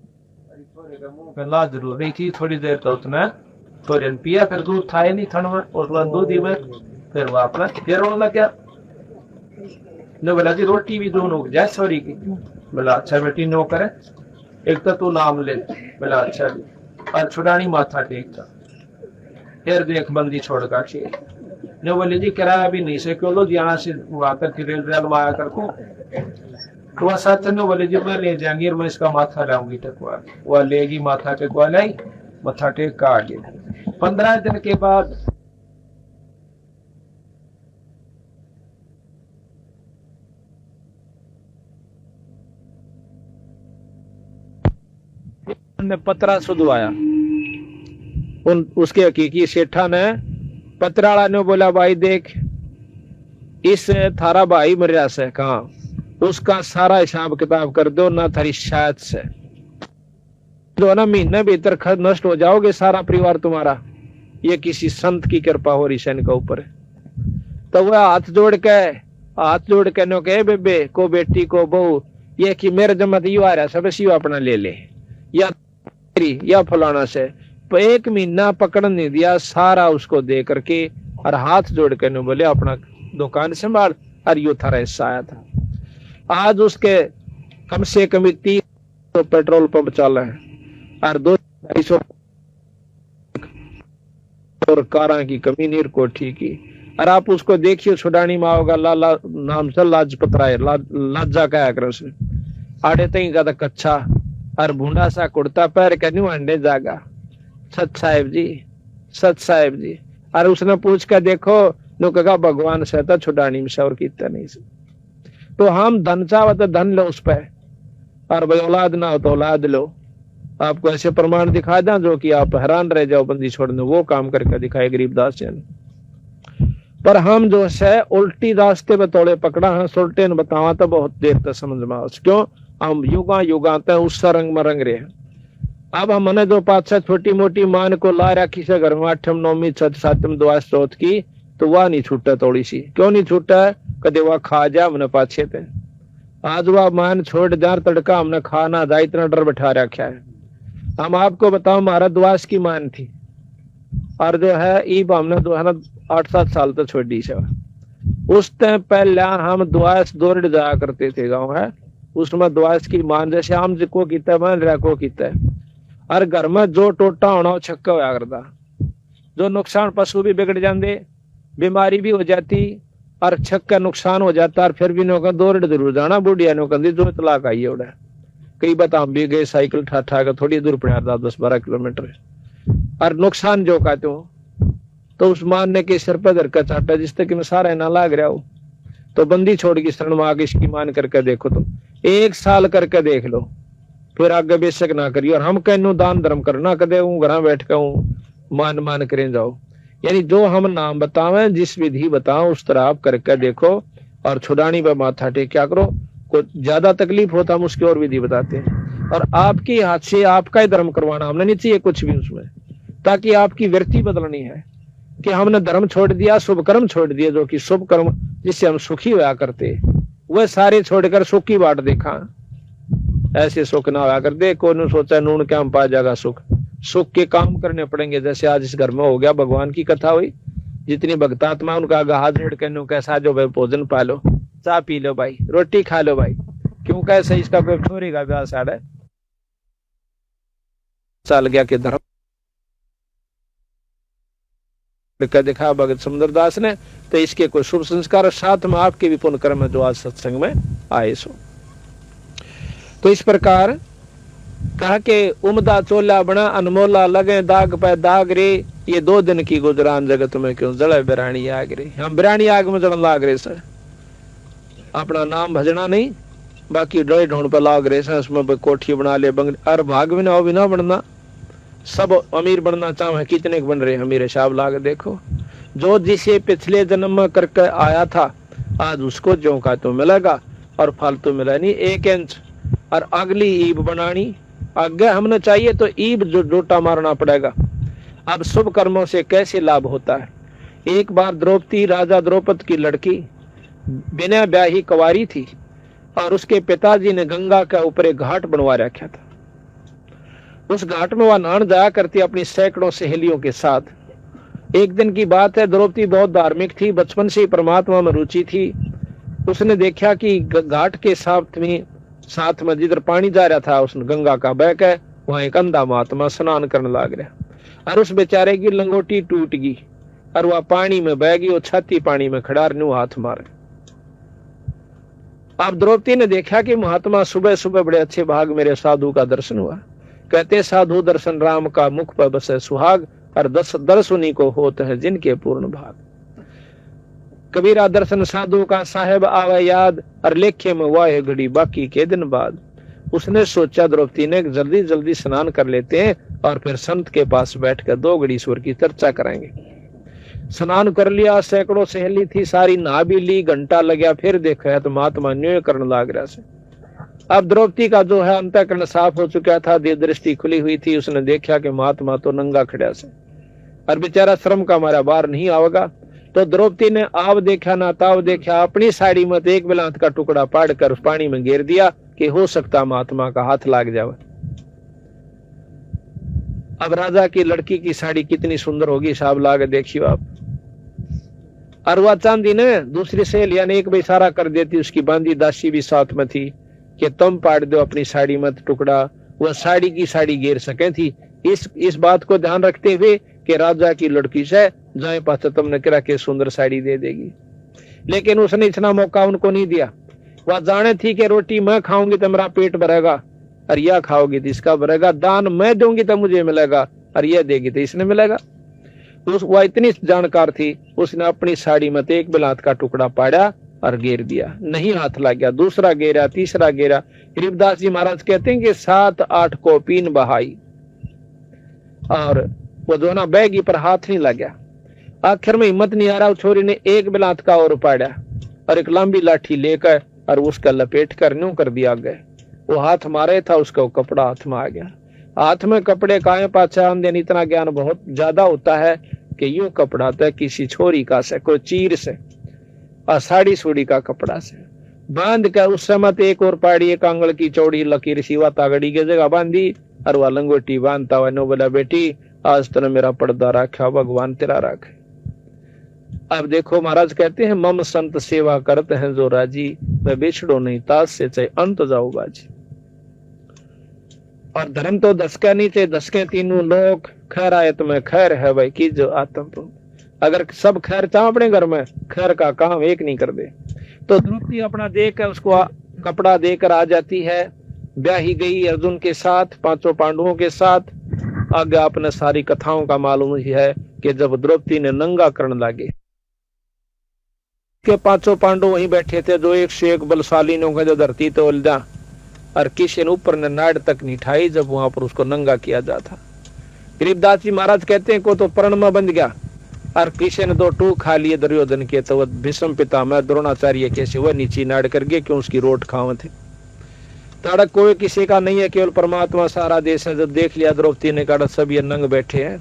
लाज जरूर रही थी थोड़ी देर तो उसने थोड़ी पिया, फिर दूध था नहीं थन में, और दूध ही में फिर वो अपना फिर रोने लग गया। नो बोला जी रोटी भी दोनों जय सॉरी की। बोला अच्छा बेटी नो करे, एक तो तू नाम ले। बोला अच्छा जी, और छुड़ानी माथा टेकता, फिर देख बंदी छोड़ का चाहिए। नो बोले जी किराया भी नहीं से क्यों लो यहाँ से आकर के रेल आया करको। तो वह साथ नो बोले जी मैं ले जाएंगी और मैं इसका माथा लाऊंगी टकवा। वह लेगी माथा टेकवा लाई, माथा टेक का आगे। 15 दिन के बाद ने पतरा सुधवाया। उसके हकीकी सेठा ने पतराड़ा ने बोला भाई देख इस थारा भाई मरिया से कहा उसका सारा हिसाब किताब कर दो ना, थारी शायद से दो ना महीने भीतर खर्च नष्ट हो जाओगे सारा परिवार तुम्हारा। ये किसी संत की कृपा हो रही सैन के ऊपर। तो वह हाथ जोड़ के नो कहे बेबे को बेटी को बहू ये कि मेरे जमत यू आ रहा सब इसी अपना ले ले या फलाना से। तो 1 महीना पकड़ नहीं दिया, सारा उसको दे करके और हाथ जोड़ के बोले अपना दुकान संभाल, और यू थारा हिस्सा आया था। आज उसके कम से कम 30 पेट्रोल पंप चल है और 200 और कारा की कमी नीर कोठी की। और आप उसको देखिए छुड़ानी माँ होगा लाला नाम से लाजपत राय लाजा कहा कर उसे आड़े तई ज्यादा कच्चा और भूडा सा कुर्ता पैर के नहीं अंडे जागा सत साहेब जी। और उसने पूछ कर देखो नो कहा भगवान से था छुड़ानी में से और कितना नहीं से। तो हम धन चाहो तो धन लो उस पर, और भाई औलाद ना हो तो औलाद लो। आपको ऐसे प्रमाण दिखा दें जो कि आप हैरान रह जाओ बंदी छोड़ने, वो काम करके दिखाए गरीबदास जी ने। पर हम जो है उल्टी रास्ते में तोड़े पकड़ा है, सुल्टे ने बतावा तो बहुत देर तक समझ में आओ। क्यों? हम युगा युगा तक उस रंग में रंग रहे हैं। अब हमने जो पाछा छोटी मोटी मान को ला रखी से घर में 8वीं 9वीं 7वीं दुआ चौथ की, तो वह नहीं छूटा थोड़ी सी। क्यों नहीं छूटा? कदे वह खा जा हमने पाछे थे। आज वह मान छोड़ जार तड़का हमने खाना जा, इतना डर बैठा रखा है। हम आपको बताओ हमारा दुआस की मान थी, और जो है ईब हमने जो है ना 8-7 साल तक छोड़ी से। उस टाइम पहले हम दुआस दौड़ जाया करते थे गाँव है, उसमें दुआस की मान जैसे हम को किता मान रहा को किता है। और घर में जो टोटा होना वो छक्का होया करता, जो नुकसान पशु भी बिगड़ जाते, बीमारी भी हो जाती, और छक्का नुकसान हो जाता। और फिर भी नौका दौड़ जरूर जाना, बुढ़िया नौका जो तलाक आई उड़ा। कई बात हम भी गए साइकिल ठा ठा कर थोड़ी दूर पड़ा 10-12 किलोमीटर, और नुकसान जो कहते हो तो उस मारने के सिर पर धर का चाटा जिस तक सारा ना लाग रहा हो। तो बंदी छोड़ की शरण में आगे इसकी मान करके देखो, तुम 1 साल करके देख लो, फिर आगे बेशक ना करियो। और हम कहनो दान धर्म करना कदे घर बैठ के मान मान करें जाओ। यानी जो हम नाम बतावे, जिस विधि बताओ उस तरह आप करके देखो, और छुड़ानी पर माथा टेक क्या करो। को ज्यादा तकलीफ होता हम उसकी और विधि बताते हैं, और आपके हाथ से आपका ही धर्म करवाना हमने नहीं चाहिए कुछ भी उसमें, ताकि आपकी वृत्ति बदलनी है कि हमने धर्म छोड़ दिया, शुभ कर्म छोड़ दिए, जो कि शुभ कर्म जिससे हम सुखी होया करते, वह सारे छोड़कर सुख की बाट देखा। ऐसे सुख ना होया कर दे, कोई सोचा नून क्या हम पा जाएगा सुख। सुख के काम करने पड़ेंगे। जैसे आज इस घर में हो गया, भगवान की कथा हुई, जितनी भक्तात्मा उनका हाथ जोड़ के नु कैसा जो भाई भोजन पा लो, चाय पी लो भाई, रोटी खा लो भाई। क्यों कैसे इसका कोई छोरी का ब्याह साड़ा चल गया कि धर्म दिखा भगत सुंदरदास ने, तो इसके कोई शुभ संस्कार साथ में आपके भी पुण्य कर्म जो आज सत्संग में आए सो। तो इस प्रकार कहा के उमदा चोला बना अनमोला लगे दाग पे दाग रे, ये 2 दिन की गुजरान जगत में क्यों जले बिरानी आग रे। हम बिरानी आग में जलन लाग रहे सर, अपना नाम भजना नहीं, बाकी डोई ढूंढ पे लाग रहे सर। उसमें कोठी बना ले बंगले, और भाग भी ना हो भी ना बनना, सब अमीर बनना चाहे, कितने बन रहे अमीर हिसाब लाग देखो। जो जिसे पिछले जन्म में करके आया था आज उसको जो का तो मिलेगा, और फालतू मिला नहीं 1 इंच। और अगली ईब बनानी आगे हमने चाहिए तो ईब जो जोटा मारना पड़ेगा। अब शुभ कर्मों से कैसे लाभ होता है? एक बार द्रौपदी, राजा द्रौपद की लड़की, बिना ब्याही कुंवारी थी, और उसके पिताजी ने गंगा के ऊपर एक घाट बनवा रखा था। उस घाट में वह नहाने जाया करती अपनी सैकड़ों सहेलियों के साथ। एक दिन की बात है, द्रौपदी बहुत धार्मिक थी, बचपन से ही परमात्मा में रुचि थी। उसने देखा कि घाट के साथ में जिधर पानी जा रहा था उसने गंगा का बह के, वहां एक अंधा महात्मा स्नान करने लग रहा, और उस बेचारे की लंगोटी टूट गई, और वह पानी में बह गई, और छाती पानी में खड़ा नु हाथ मारे। अब द्रौपदी ने देखा कि महात्मा सुबह सुबह बड़े अच्छे भाग मेरे साधु का दर्शन हुआ। कहते साधु दर्शन राम का मुख पर बसे सुहाग, और दर्शनी को होत है जिनके पूर्ण भाग। कबीरा दर्शन साधु का साहेब आवे याद, और लेखे में वाह घड़ी बाकी के दिन बाद। उसने सोचा द्रौपदी ने जल्दी जल्दी स्नान कर लेते हैं, और फिर संत के पास बैठकर 2 घड़ी ईश्वर की चर्चा कराएंगे। स्नान कर लिया, सैकड़ों सहेली थी, सारी नहा भी ली, घंटा लग गया, फिर देखा तो महात्मा न्याय करने लग रहा से। अब द्रौपदी का जो है अंतःकरण साफ हो चुका था, देव दृष्टि खुली हुई थी। उसने देखा कि महात्मा तो नंगा खड़ा से, और बेचारा श्रम का हमारा बाहर नहीं आवेगा। तो द्रौपदी ने आव देखा ना ताव देखा, अपनी साड़ी में एक बिलांत का टुकड़ा पाड़ कर उस पानी में गिर दिया कि हो सकता महात्मा का हाथ लाग जावे। अब राजा की लड़की की साड़ी कितनी सुंदर होगी, साहब लागे देखियो आप। और वह चांदी ने दूसरी सहेलिया ने एक भी इशारा कर देती, उसकी बांदी दासी भी साथ में थी कि तुम पाड़ दो अपनी साड़ी में टुकड़ा, वह साड़ी की साड़ी गिर सके थी। इस बात को ध्यान रखते हुए कि राजा की लड़की से जाए पास तुमने करा के सुंदर साड़ी दे देगी, लेकिन उसने इतना मौका उनको नहीं दिया। वह जाने थी कि रोटी मैं खाऊंगी तो मेरा पेट भरेगा, और यह खाओगी तो इसका भरेगा, दान मैं दूंगी तो मुझे मिलेगा, और यह देगी तो इसने मिलेगा। वह इतनी जानकार थी, उसने अपनी साड़ी में एक बिलात का टुकड़ा पाड़ा और घेर दिया, नहीं हाथ लग गया, दूसरा घेरा, तीसरा घेरा। गरीबदास जी महाराज कहते हैं कि 7-8 कोपीन बहाई और वो दोनों बैगी पर हाथ नहीं लग गया। आखिर में हिम्मत नहीं आ रहा, छोरी ने एक बिलात का और उपाड़ा और एक लंबी लाठी लेकर और उसका लपेट कर न्यू कर दिया गए। वो हाथ मारे था, उसका वो कपड़ा हाथ में आ गया। हाथ में कपड़े का है पहचान देने इतना ज्ञान बहुत ज्यादा होता है कि यूं कपड़ा तो किसी छोरी का से, कोई चीर से और साड़ी सूड़ी का कपड़ा से बांध कर उस समय एक और पाड़ी एक आंगल की चौड़ी लकीर सिवा तागड़ी की जगह बांधी और वह लंगोटी बांधता हुआ नो बोला, बेटी आज तूने मेरा पर्दा रखा, भगवान तेरा रखे। अब देखो महाराज कहते हैं, मम संत सेवा करते हैं जो राजी, मैं बिछड़ो नहीं तास से चाहे अंत जाओ बाजी। और धर्म तो दसका नहीं थे, दसके तीनों लोग, खैर आयत में खैर है भाई की जो आत्म। अगर सब खैर चाहो अपने घर में, खैर का काम एक नहीं कर दे। तो द्रौपदी अपना देकर उसको कपड़ा देकर आ जाती है, ब्याही गई अर्जुन के साथ, 5 पांडवों के साथ। आगे आपने सारी कथाओं का मालूम ही है कि जब द्रौपदी ने नंगा करने लगे के 5 पांडव वहीं बैठे थे, जो एक से एक बलशाली ने जो धरती तो उलझा और किसी ने ऊपर ने नाड़ तक नहीं ठाई जब वहां पर उसको नंगा किया जाता। गरीबदास जी महाराज कहते हैं को तो प्रण में बंध गया और किसी ने 2 टूक खा लिए दुर्योधन के, तो वह भीष्म पितामह द्रोणाचार्य कैसे वह नीचे नाड़ कर गए क्यों उसकी रोट खाव थे। तड़क कोई किसी का नहीं है, केवल परमात्मा सारा देश है। जब देख लिया द्रौपदी ने कहा सब ये नंग बैठे हैं,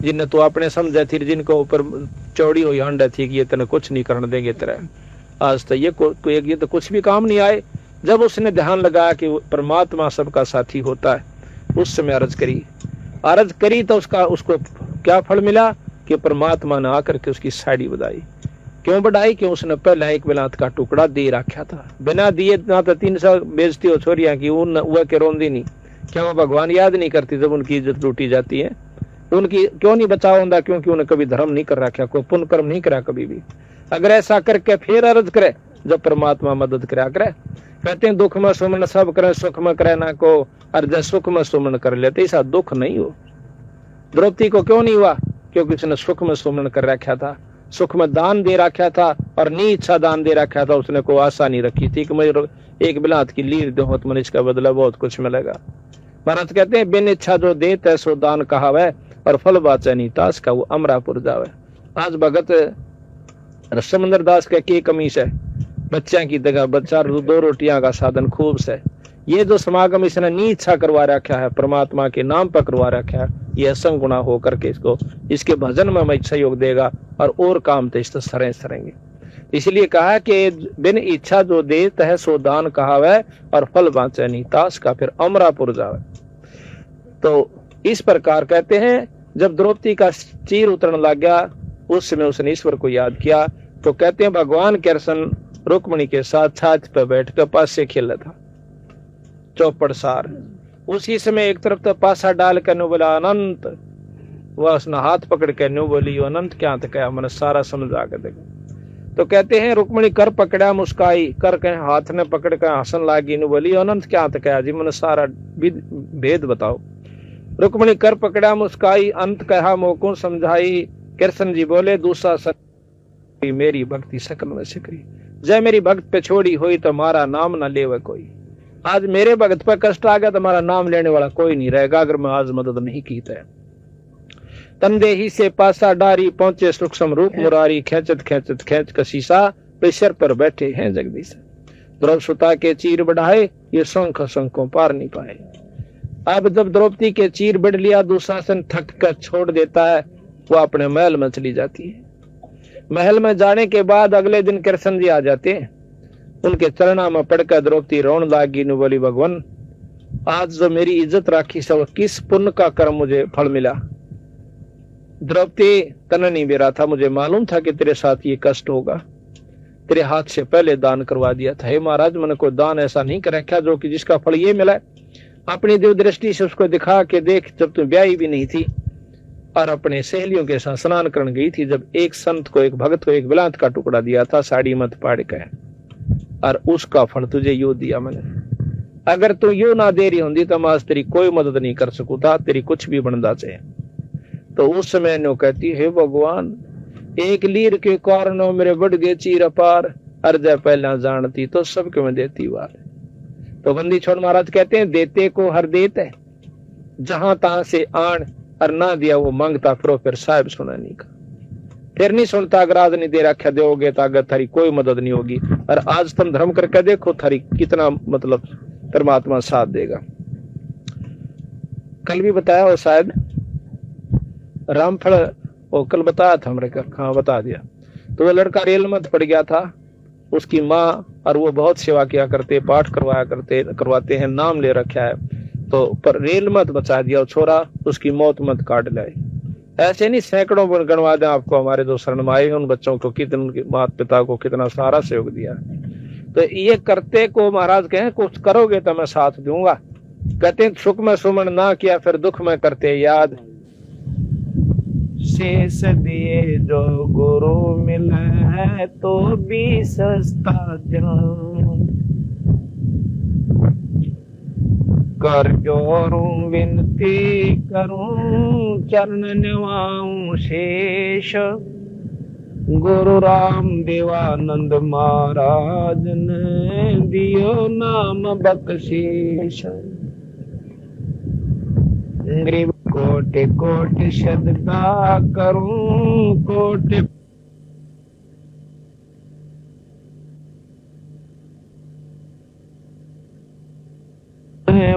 जिन्हें तो आपने समझा थी, जिनको ऊपर चौड़ी हुई हंड थी कि ये तेने कुछ नहीं करने देंगे तेरा, आज तो ये तो कुछ भी काम नहीं आए। जब उसने ध्यान लगाया कि परमात्मा सबका साथी होता है, उस समय अर्ज करी तो उसको क्या फल मिला कि परमात्मा ने आकर के उसकी साड़ी बढ़ाई। क्यों बढ़ाई? कि उसने पहला एक बिलात का टुकड़ा दे रखा था, बिना दिए ना तो 300 बेइज्जती हो छोरियां की वह के रोंदी नहीं। क्या वो भगवान याद नहीं करती जब उनकी इज्जत लूटी जाती है? उनकी क्यों नहीं बचाव होता? क्योंकि उन्हें कभी धर्म नहीं कर रखा, कोई पुण्य कर्म नहीं करा कभी भी। अगर ऐसा करके फिर अर्ज करे जब परमात्मा मदद करा करे। कहते हैं दुख में सुमन सब करे, सुख में करे ना को, और जब सुख में सुमन कर लेते ऐसा दुख नहीं हो। द्रौपदी को क्यों नहीं हुआ? क्योंकि उसने सुख में सुमन कर रखा था, सुख में दान दे रखा था और नी इच्छा दान दे रखा था। उसने कोई आशा नहीं रखी थी कि मुझे एक बिलात की लीर दो तो मनुष्य का बदला बहुत कुछ मिलेगा। महाराज कहते हैं बिन इच्छा जो देत है सो दान कहावे, और फल बाचे नहीं तास का वो अमरापुर जावे। आज भगत समंदर दास का के कमीश है, बच्चा की जगह बच्चा 2 रोटियां का साधन खूब से। ये जो समागम इसने नी इच्छा करवा रखा है, परमात्मा के नाम पर करवा रखा है, ये असंग गुणा होकर के इसको इसके भजन में मैं सहयोग देगा और काम तो इससे सरेंगे। इसलिए कहा कि बिन इच्छा जो देत है सो दान कहावे, और फल बाँचे नहीं तास का फिर अमरापुर जावे। तो इस प्रकार कहते हैं जब द्रौपदी का चीर उतरने लग गया उस समय उसने ईश्वर को याद किया। तो कहते हैं भगवान कृष्ण रुक्मिणी के साथ छाछ पर बैठकर पास से खेला था चौपड़ सार। उसी समय एक तरफ तो पासा डाल कर नो बोला अनंत, वह उसने हाथ पकड़ कर नो बोली अनंत क्या था, क्या मैंने सारा समझा कर देखा। तो कहते हैं रुक्मिणी कर पकड़ा मुस्काई, कर कहे हाथ ने पकड़ कर हंसन लागी, नो बोली अनंत क्या था, क्या जी मैंने सारा भेद बताओ। रुक्मिणी कर पकड़ा मुस्काई, अंत कहा मोको समझाई। कृष्ण जी बोले दूसरा सक मेरी भक्ति सकल में सिकरी, जय मेरी भक्त पे छोड़ी हुई तो मारा नाम न लेवे कोई। आज मेरे भक्त पर कष्ट आ गया तो हमारा नाम लेने वाला कोई नहीं रहेगा अगर मैं आज मदद नहीं की तो। तंदेही से पासा डारी पहुंचे सूक्ष्म रूप मुरारी, खेचत खेच कसीसा पेशर पर बैठे हैं जगदीश। द्रौपदी सुता के चीर बढ़ाए, ये शंखों पार नहीं पाए। अब जब द्रौपदी के चीर बढ़ लिया, दुशासन थक कर छोड़ देता है, वो अपने महल में चली जाती है। महल में जाने के बाद अगले दिन कृष्ण जी आ जाते हैं, उनके चरणों में पड़कर द्रौपदी रोन लागी, नु बोली भगवान आज जो मेरी इज्जत राखी सब किस पुण्य का कर्म मुझे फल मिला। द्रौपदी तने नहीं बेरा था, मुझे मालूम था कि तेरे साथ ये कष्ट होगा, तेरे हाथ से पहले दान करवा दिया था। हे महाराज मैंने कोई दान ऐसा नहीं कर रखा जो कि जिसका फल ये मिला। अपनी दिव्य दृष्टि से उसको दिखा के देख, जब तू ब्याही भी नहीं थी और अपने सहेलियों के साथ स्नान करने गई थी, जब एक संत को एक भगत को एक बिलात का टुकड़ा दिया था साड़ी मत पाड़ के, और उसका फल तुझे यो दिया मैंने। अगर तू यो ना दे रही होंगी तो मैं आज तेरी कोई मदद नहीं कर सकूंगा, तेरी कुछ भी बनदा चाहिए। तो उस समय नो कहती है भगवान एक लीर के कारण मेरे बढ़ गए चीर अपार, अर्जय पहला जानती तो सबके में देती वाले। तो बंदी छोड़ महाराज कहते हैं देते को हर देत है, जहां तहां से आन और ना दिया वो मांगता फिर साहब सुना नहीं का, फिर नहीं सुनता। अगर आज नहीं दे रखा दोगे तो अगर थारी कोई मदद नहीं होगी। और आज तुम धर्म करके देखो थारी कितना मतलब परमात्मा साथ देगा। कल भी बताया वो शायद रामफल, वो कल बताया था हमने, हाँ बता दिया। तो वो लड़का रेल मत पड़ गया था, उसकी माँ और वो बहुत सेवा किया करते, पाठ करवाते हैं, नाम ले रखा है। तो पर रेल मत बचा दिया छोरा, उसकी मौत मत काट लाए। ऐसे नहीं सैकड़ों गणवा दें आपको हमारे जो शरण में आए उन बच्चों को कितने, उनके माता पिता को कितना सारा सहयोग दिया। तो ये करते को महाराज कहें कुछ करोगे तो मैं साथ दूंगा। कहते हैं सुख में सुमन ना किया फिर दुख में करते याद, शेष दिए जो गुरु मिला है तो भी सस्ता जान, कर जोरूं विनती करूं चरण निवाऊं शेष, गुरु राम देवानंद महाराज ने दियो नाम बख्शीश, गरीब कोटि कोटि सजदा करूं कोटि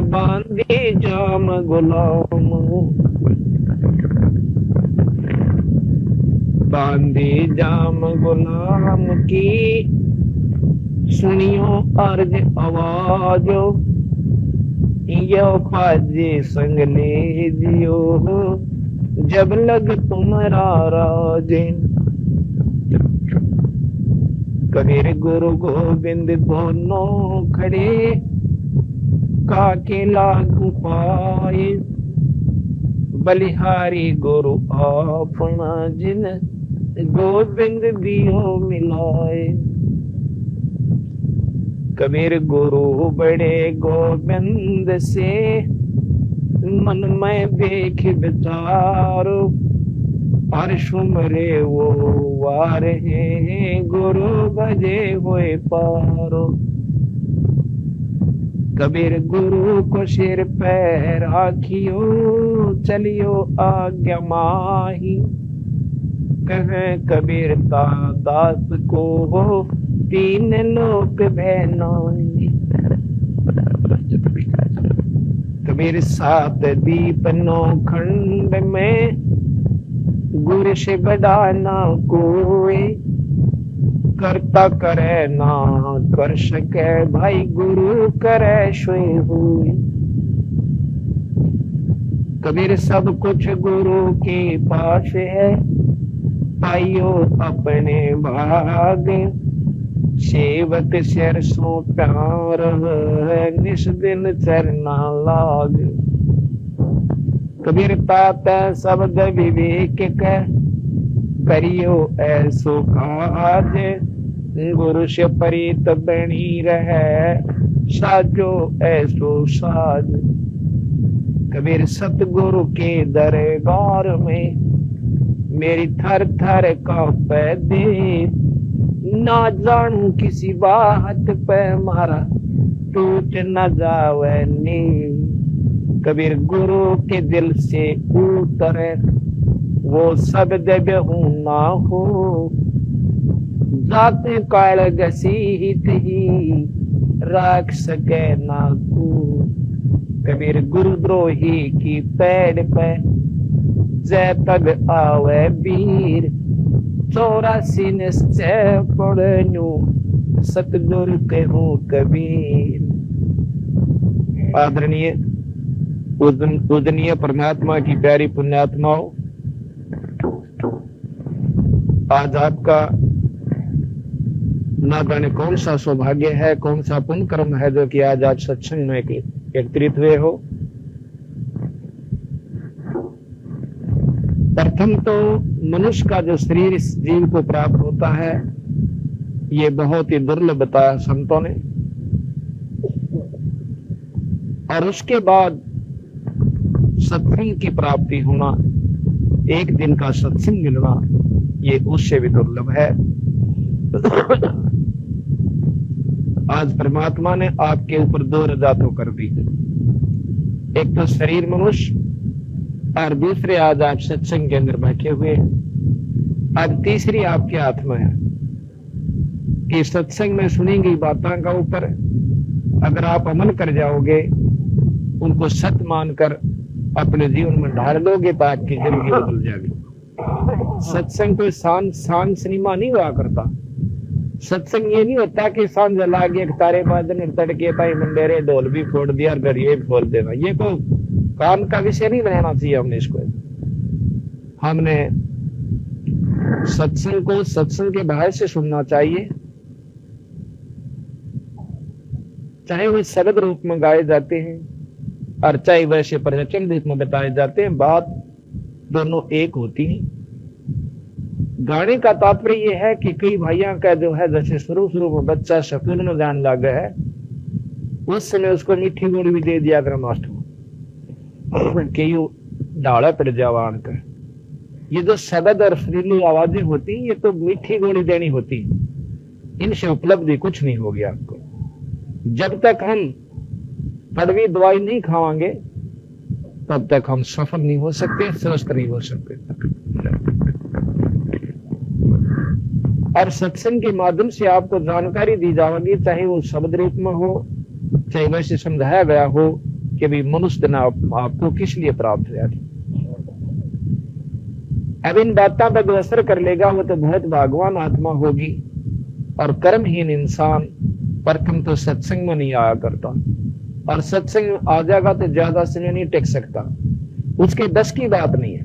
बांधे जाम गुलाम, बांधे जाम गुलाम की सुनियो अर्ज आवाज, यो पाजे संग ले जियो जब लग तुम्हारा राजेन, कबीर गुरु गोविंद दोनों खड़े काके लागू पाए, बलिहारी गुरु अपना जिन गोविंद दियो मिलाए, कबीर गुरु बड़े गोविंद से मन में देख विचारो, हर सुमरे वो वार है गुरु भजे हुए पारो, कबीर गुरु को सिर पे राखियो चलियो आज्ञा माही, कहे कबीर दास को हो तीन लोक बहनाई, कबीर सात दीप नौ खंड में गुरु से बड़ा ना कोई, करता करे ना कर सके भाई गुरु करे सोए हुए, कबीर सब कुछ गुरु के पास है पाइयो अपने भाग, सेवक सिर सो प्यार है निस दिन चरना लाग, कबीर तात शब्द विवेक करियो ऐसो काज, गुरु से प्रीत बनी रहे साजो ऐसो साज, कबीर सतगुरु के दरबार में मेरी थर थर कांपे दे, ना जानू किसी बात पे मारा टूट न जावे नी, कबीर गुरु के दिल से उतरे वो सब जब ना हो, जाते काल घसीट ही रख सके ना को, कबीर गुरुद्रोही की पैर पे जय तब आवे वीर, 84 निश्चय पढ़नु सतगुरु कहूँ कबीर। आदरणीय पूजनीय परमात्मा की प्यारी पुण्यात्माओं, आज आपका ना जाने कौन सा सौभाग्य है, कौन सा पुण्य कर्म है जो कि आज सत्संग में एकत्रित हुए हो। प्रथम तो मनुष्य का जो शरीर इस जीव को प्राप्त होता है ये बहुत ही दुर्लभ बताया संतों ने, और उसके बाद सत्संग की प्राप्ति होना, एक दिन का सत्संग मिलना, ये उससे भी दुर्लभ है। आज परमात्मा ने आपके ऊपर दो रजा तो कर दी, एक तो शरीर मनुष्य और दूसरे आज आप सत्संग के अंदर बैठे हुए। अब तीसरी आपके हाथ में है कि सत्संग में सुनी गई बातों का ऊपर अगर आप अमल कर जाओगे, उनको सत्य मानकर अपने जीवन में ढाल लोगे तो आपकी जिंदगी बदल जाएगी। सत्संग कोई सांझ सिनेमा नहीं हुआ करता। सत्संग ये नहीं होता कि सांझ लागे तारे बादन तड़के पाई मंडेरे ढोल भी फोड़ दिया और गड़िए भी खोल देना, ये को काम का विषय नहीं बनाना चाहिए। हमने इसको, हमने सत्संग को सत्संग के बाहर से सुनना चाहिए, चाहे वह शब्द रूप में गाए जाते हैं और चाहे वैसे प्रवचन रूप में बताए जाते हैं, बात दोनों एक होती है। गाने का तात्पर्य यह है कि कई भाइयों का जो है, जैसे शुरू में बच्चा स्कूल में जाने लगा है, उस समय उसको मीठी गुड़ भी दे दिया कर मास्टर कि यू डाला पड़ जावान का। ये जो शब्द और सुरीली आवाजें होती हैं, ये तो मीठी गोली देनी होती है, इनसे उपलब्धि कुछ नहीं होगी आपको। जब तक हम कड़वी दवाई नहीं खावांगे तब तक हम सफल नहीं हो सकते, स्वस्थ नहीं हो सकते। और सत्संग के माध्यम से आपको जानकारी दी जाएगी, चाहे वो शब्द रूप में हो, चाहे वैसे समझाया गया हो कि भी मनुष्य दिन आपको किस लिए प्राप्त हुआ। अब इन बातों पर जो असर कर लेगा वो तो बहुत भागवान आत्मा होगी, और कर्महीन इंसान परकम तो सत्संग में नहीं आया करता, और सत्संग में आ जाएगा तो ज्यादा समय नहीं टिक सकता, उसके बस की बात नहीं है।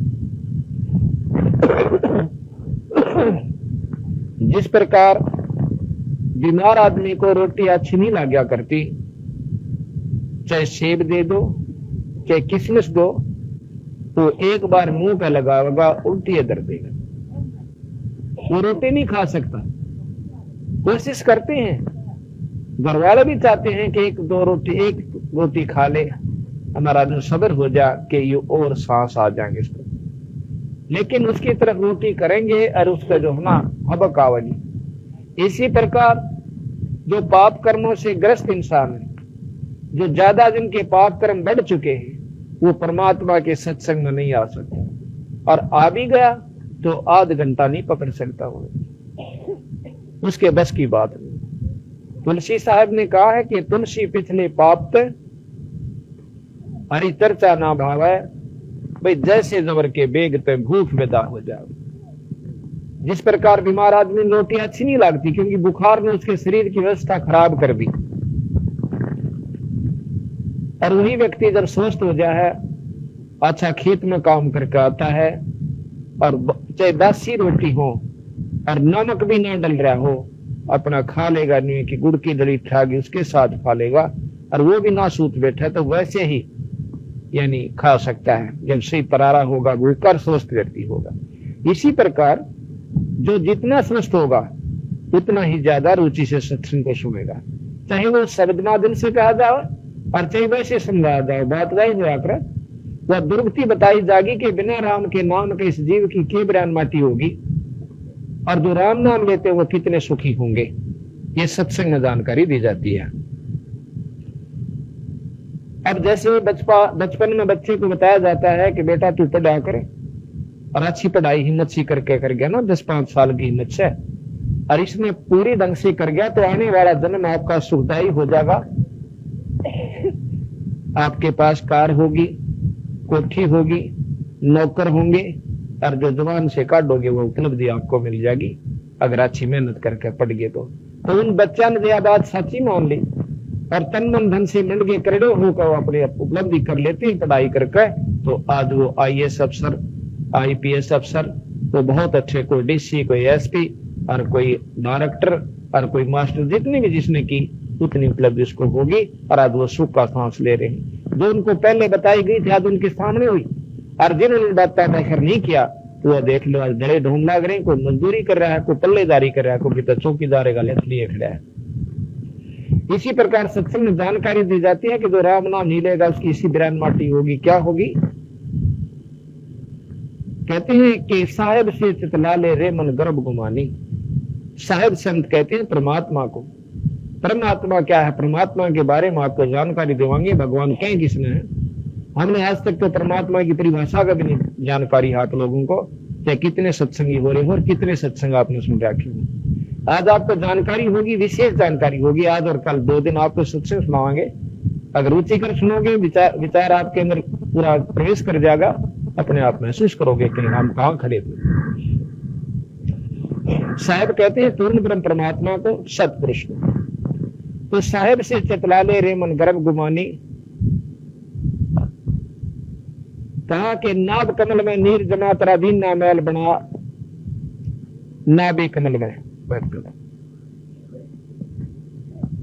जिस प्रकार बीमार आदमी को रोटी अच्छी नहीं लगा करती, चाहे सेब दे दो चाहे किशमिश दो, तो एक बार मुंह पे लगाएगा उल्टी दर्द देगा, वो रोटी नहीं खा सकता। कोशिश करते हैं, घर वाले भी चाहते हैं कि एक रोटी खा ले, हमारा जो सब्र हो जा कि ये और सांस आ जाएंगे इसको, लेकिन उसकी तरफ रोटी करेंगे और उसका जो है ना हबक आवेगी। इसी प्रकार जो पाप कर्मों से ग्रस्त इंसान है, जो ज्यादा जिनके पाप कर्म बढ़ चुके हैं, वो परमात्मा के सत्संग में नहीं आ सकते, और आ भी गया तो आध घंटा नहीं पकड़ सकता, उसके बस की बात नहीं। तुलसी साहब ने कहा है कि तुलसी पिछले पाप हरी चर्चा ना भावे, भाई जैसे जबर के बेग पे भूख विदा हो जाए। जिस प्रकार बीमार आदमी रोटी अच्छी नहीं लगती क्योंकि बुखार ने उसके शरीर की व्यवस्था खराब कर दी, और वही व्यक्ति जब स्वस्थ हो जाए, अच्छा खेत में काम करके आता है, और चाहे बासी रोटी हो और नमक भी ना डल रहा हो, अपना खा लेगा, नहीं कि गुड़ की दली खागी उसके साथ खा लेगा, और वो भी ना सूत बैठा तो वैसे ही यानी खा सकता है, जब सही परारा होगा भूखकर स्वस्थ व्यक्ति होगा। इसी प्रकार जो जितना स्वस्थ होगा उतना ही ज्यादा रुचि से सत्संग को सुनेगा, चाहे वो शब्द माध्यम से कहा जाए और चाहे वैसे समझाया जाए। बात वही जो आकर वह दुर्गति बताई जाएगी कि बिना राम के नाम के इस जीव की के बयान माटी होगी, और जो राम नाम लेते वो कितने सुखी होंगे, ये सत्संग में जानकारी दी जाती है। अब जैसे बचपन में बच्चे को बताया जाता है कि बेटा तू पढ़ा करे, और अच्छी पढ़ाई हिम्मत सी करके कर गया ना, 10-5 साल की हिम्मत से, और इसने पूरी ढंग से कर गया तो आने वाला जन्म आपका सुखदायी हो जाएगा। आपके पास कार होगी, कोठी होगी, नौकर होंगे, और जो जवान से काटोगे वो उपलब्धि आपको मिल जाएगी अगर अच्छी मेहनत करके पढ़ गए तो उन बच्चा ने यह बात सच्ची मान ली और तन मन धन से मिल गए करोड़ों होकर अपने उपलब्धि कर लेते हैं पढ़ाई करके, तो आज वो IAS अफसर, IPS अफसर, तो बहुत अच्छे, कोई DC, कोई SP, और कोई डायरेक्टर, और कोई मास्टर, जितनी भी जिसने की उतनी उपलब्धि उसको होगी, और आज वो सुख का सांस ले रहे हैं। जो उनको पहले बताई गई थी आज उनके सामने हुई, और जिन्होंने बात पैदा नहीं किया तो वह देख लो आज गले ढूंढ लग रहे हैं, कोई मजदूरी कर रहा है, कोई पल्लेदारी कर रहा है, कोई तो चौकीदार का लिए खड़ा है। इसी प्रकार सत्संग में जानकारी दी जाती है कि जो राम नाम नहीं लेगा उसकी इसी बिरान माटी होगी। क्या होगी? कहते हैं कि साहेब से चितला ले रे मन गर्भ गुमानी। साहेब संत कहते हैं परमात्मा को, परमात्मा क्या है, परमात्मा के बारे में आपको जानकारी देवाएंगे। भगवान कहें किसने है, हमने आज तक तो परमात्मा की परिभाषा का भी नहीं जानकारी है आप लोगों को, चाहे कितने सत्संगी हो रहे हो और कितने सत्संग आपने सुन रखे हो। आज आपको जानकारी होगी, विशेष जानकारी होगी। आज और कल 2 दिन आपको सत्संग सुनावाएंगे। अगर रुचि कर सुनोगे, विचार आपके अंदर पूरा प्रवेश कर जाएगा, अपने आप महसूस करोगे कि हम कहाँ खड़े थे। साहब कहते हैं पूर्ण ब्रह्म परमात्मा को सतपुरुष को, तो साहेब से चतला ले रे मन गर्भ गुमानी, कहा कि नाभ कमल में नीर जमा तरा दीन ना मैल बना, नाभि कमल में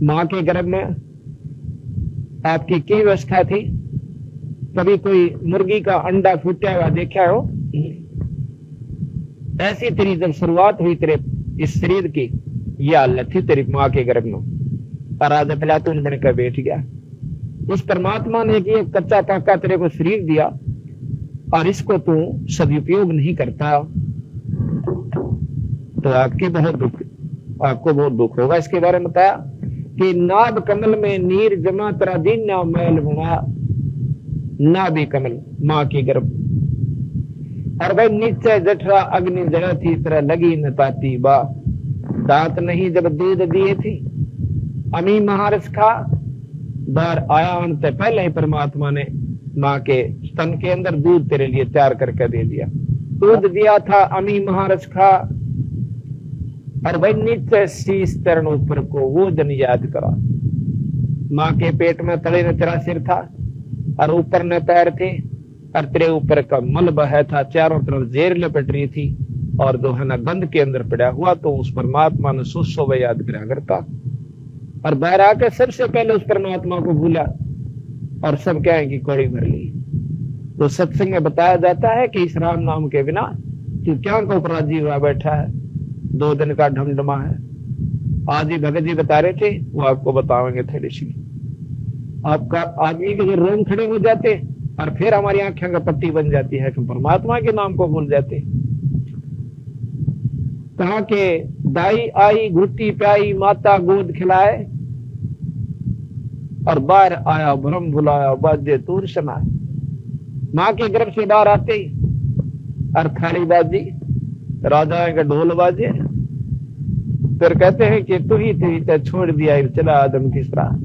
मां के गर्भ में आपकी क्या व्यवस्था थी? कभी कोई मुर्गी का अंडा फूटा हुआ देखा हो? ऐसी तेरी जब शुरुआत हुई तेरे इस शरीर की, यह हालत थी तेरी मां के गर्भ में, और आज पहला तू बनकर बैठ गया। उस परमात्मा ने कि कच्चा पक्का तेरे को शरीर दिया और इसको तू सदुपयोग नहीं करता, तो आपको बहुत दुख होगा। इसके बारे में बताया कि नाभ कमल में नीर जमा तरा दीन ना मैल बना, नाभि कमल मां की गर्भ, और भाई नीचे जठरा अग्नि जगह थी तरह लगी न पाती बा, दांत नहीं जब दूध दिए थी, अमी महारस खा, बार आया अंत पहले ही परमात्मा ने मां के स्तन के अंदर दूध तेरे लिए तैयार करके दे दिया। दूध दिया था अमी महारस खा, और भाई नीचे शीश तरण ऊपर को वो दिन याद करा। मां के पेट में तले न तेरा सिर था और ऊपर न पैर थे, और तेरे ऊपर का मल बहा था, चारों तरफ जेर लपट रही थी और जो है ना गंध के अंदर पड़ा हुआ, तो उस परमात्मा ने सुसो याद करा करता, और बाहर आकर सबसे पहले उस परमात्मा को भूला और सब क्या है कि कौड़ी भर ली। तो सत्संग में बताया जाता है कि इस राम नाम के बिना तू क्या को अपराधी हुआ बैठा है, 2 दिन का ढमढमा है। आज ही भगत जी बता रहे थे, वो आपको बताएंगे थोड़ी सी। आपका आदमी के जो रोम खड़े हो जाते और फिर हमारी आंखें का पट्टी बन जाती है कि परमात्मा के नाम को भूल जाते। कहा के दाई आई घुट्टी प्याई, माता गोद खिलाए, और बाहर आया भ्रम भुलाया, बाजे तूर सुनाए। मां के गर्भ से बाहर आते ही और खाली बाजी, राजा का ढोल बाजे, फिर कहते हैं कि तू ही थी छोड़ दिया चला आदम किस तरह,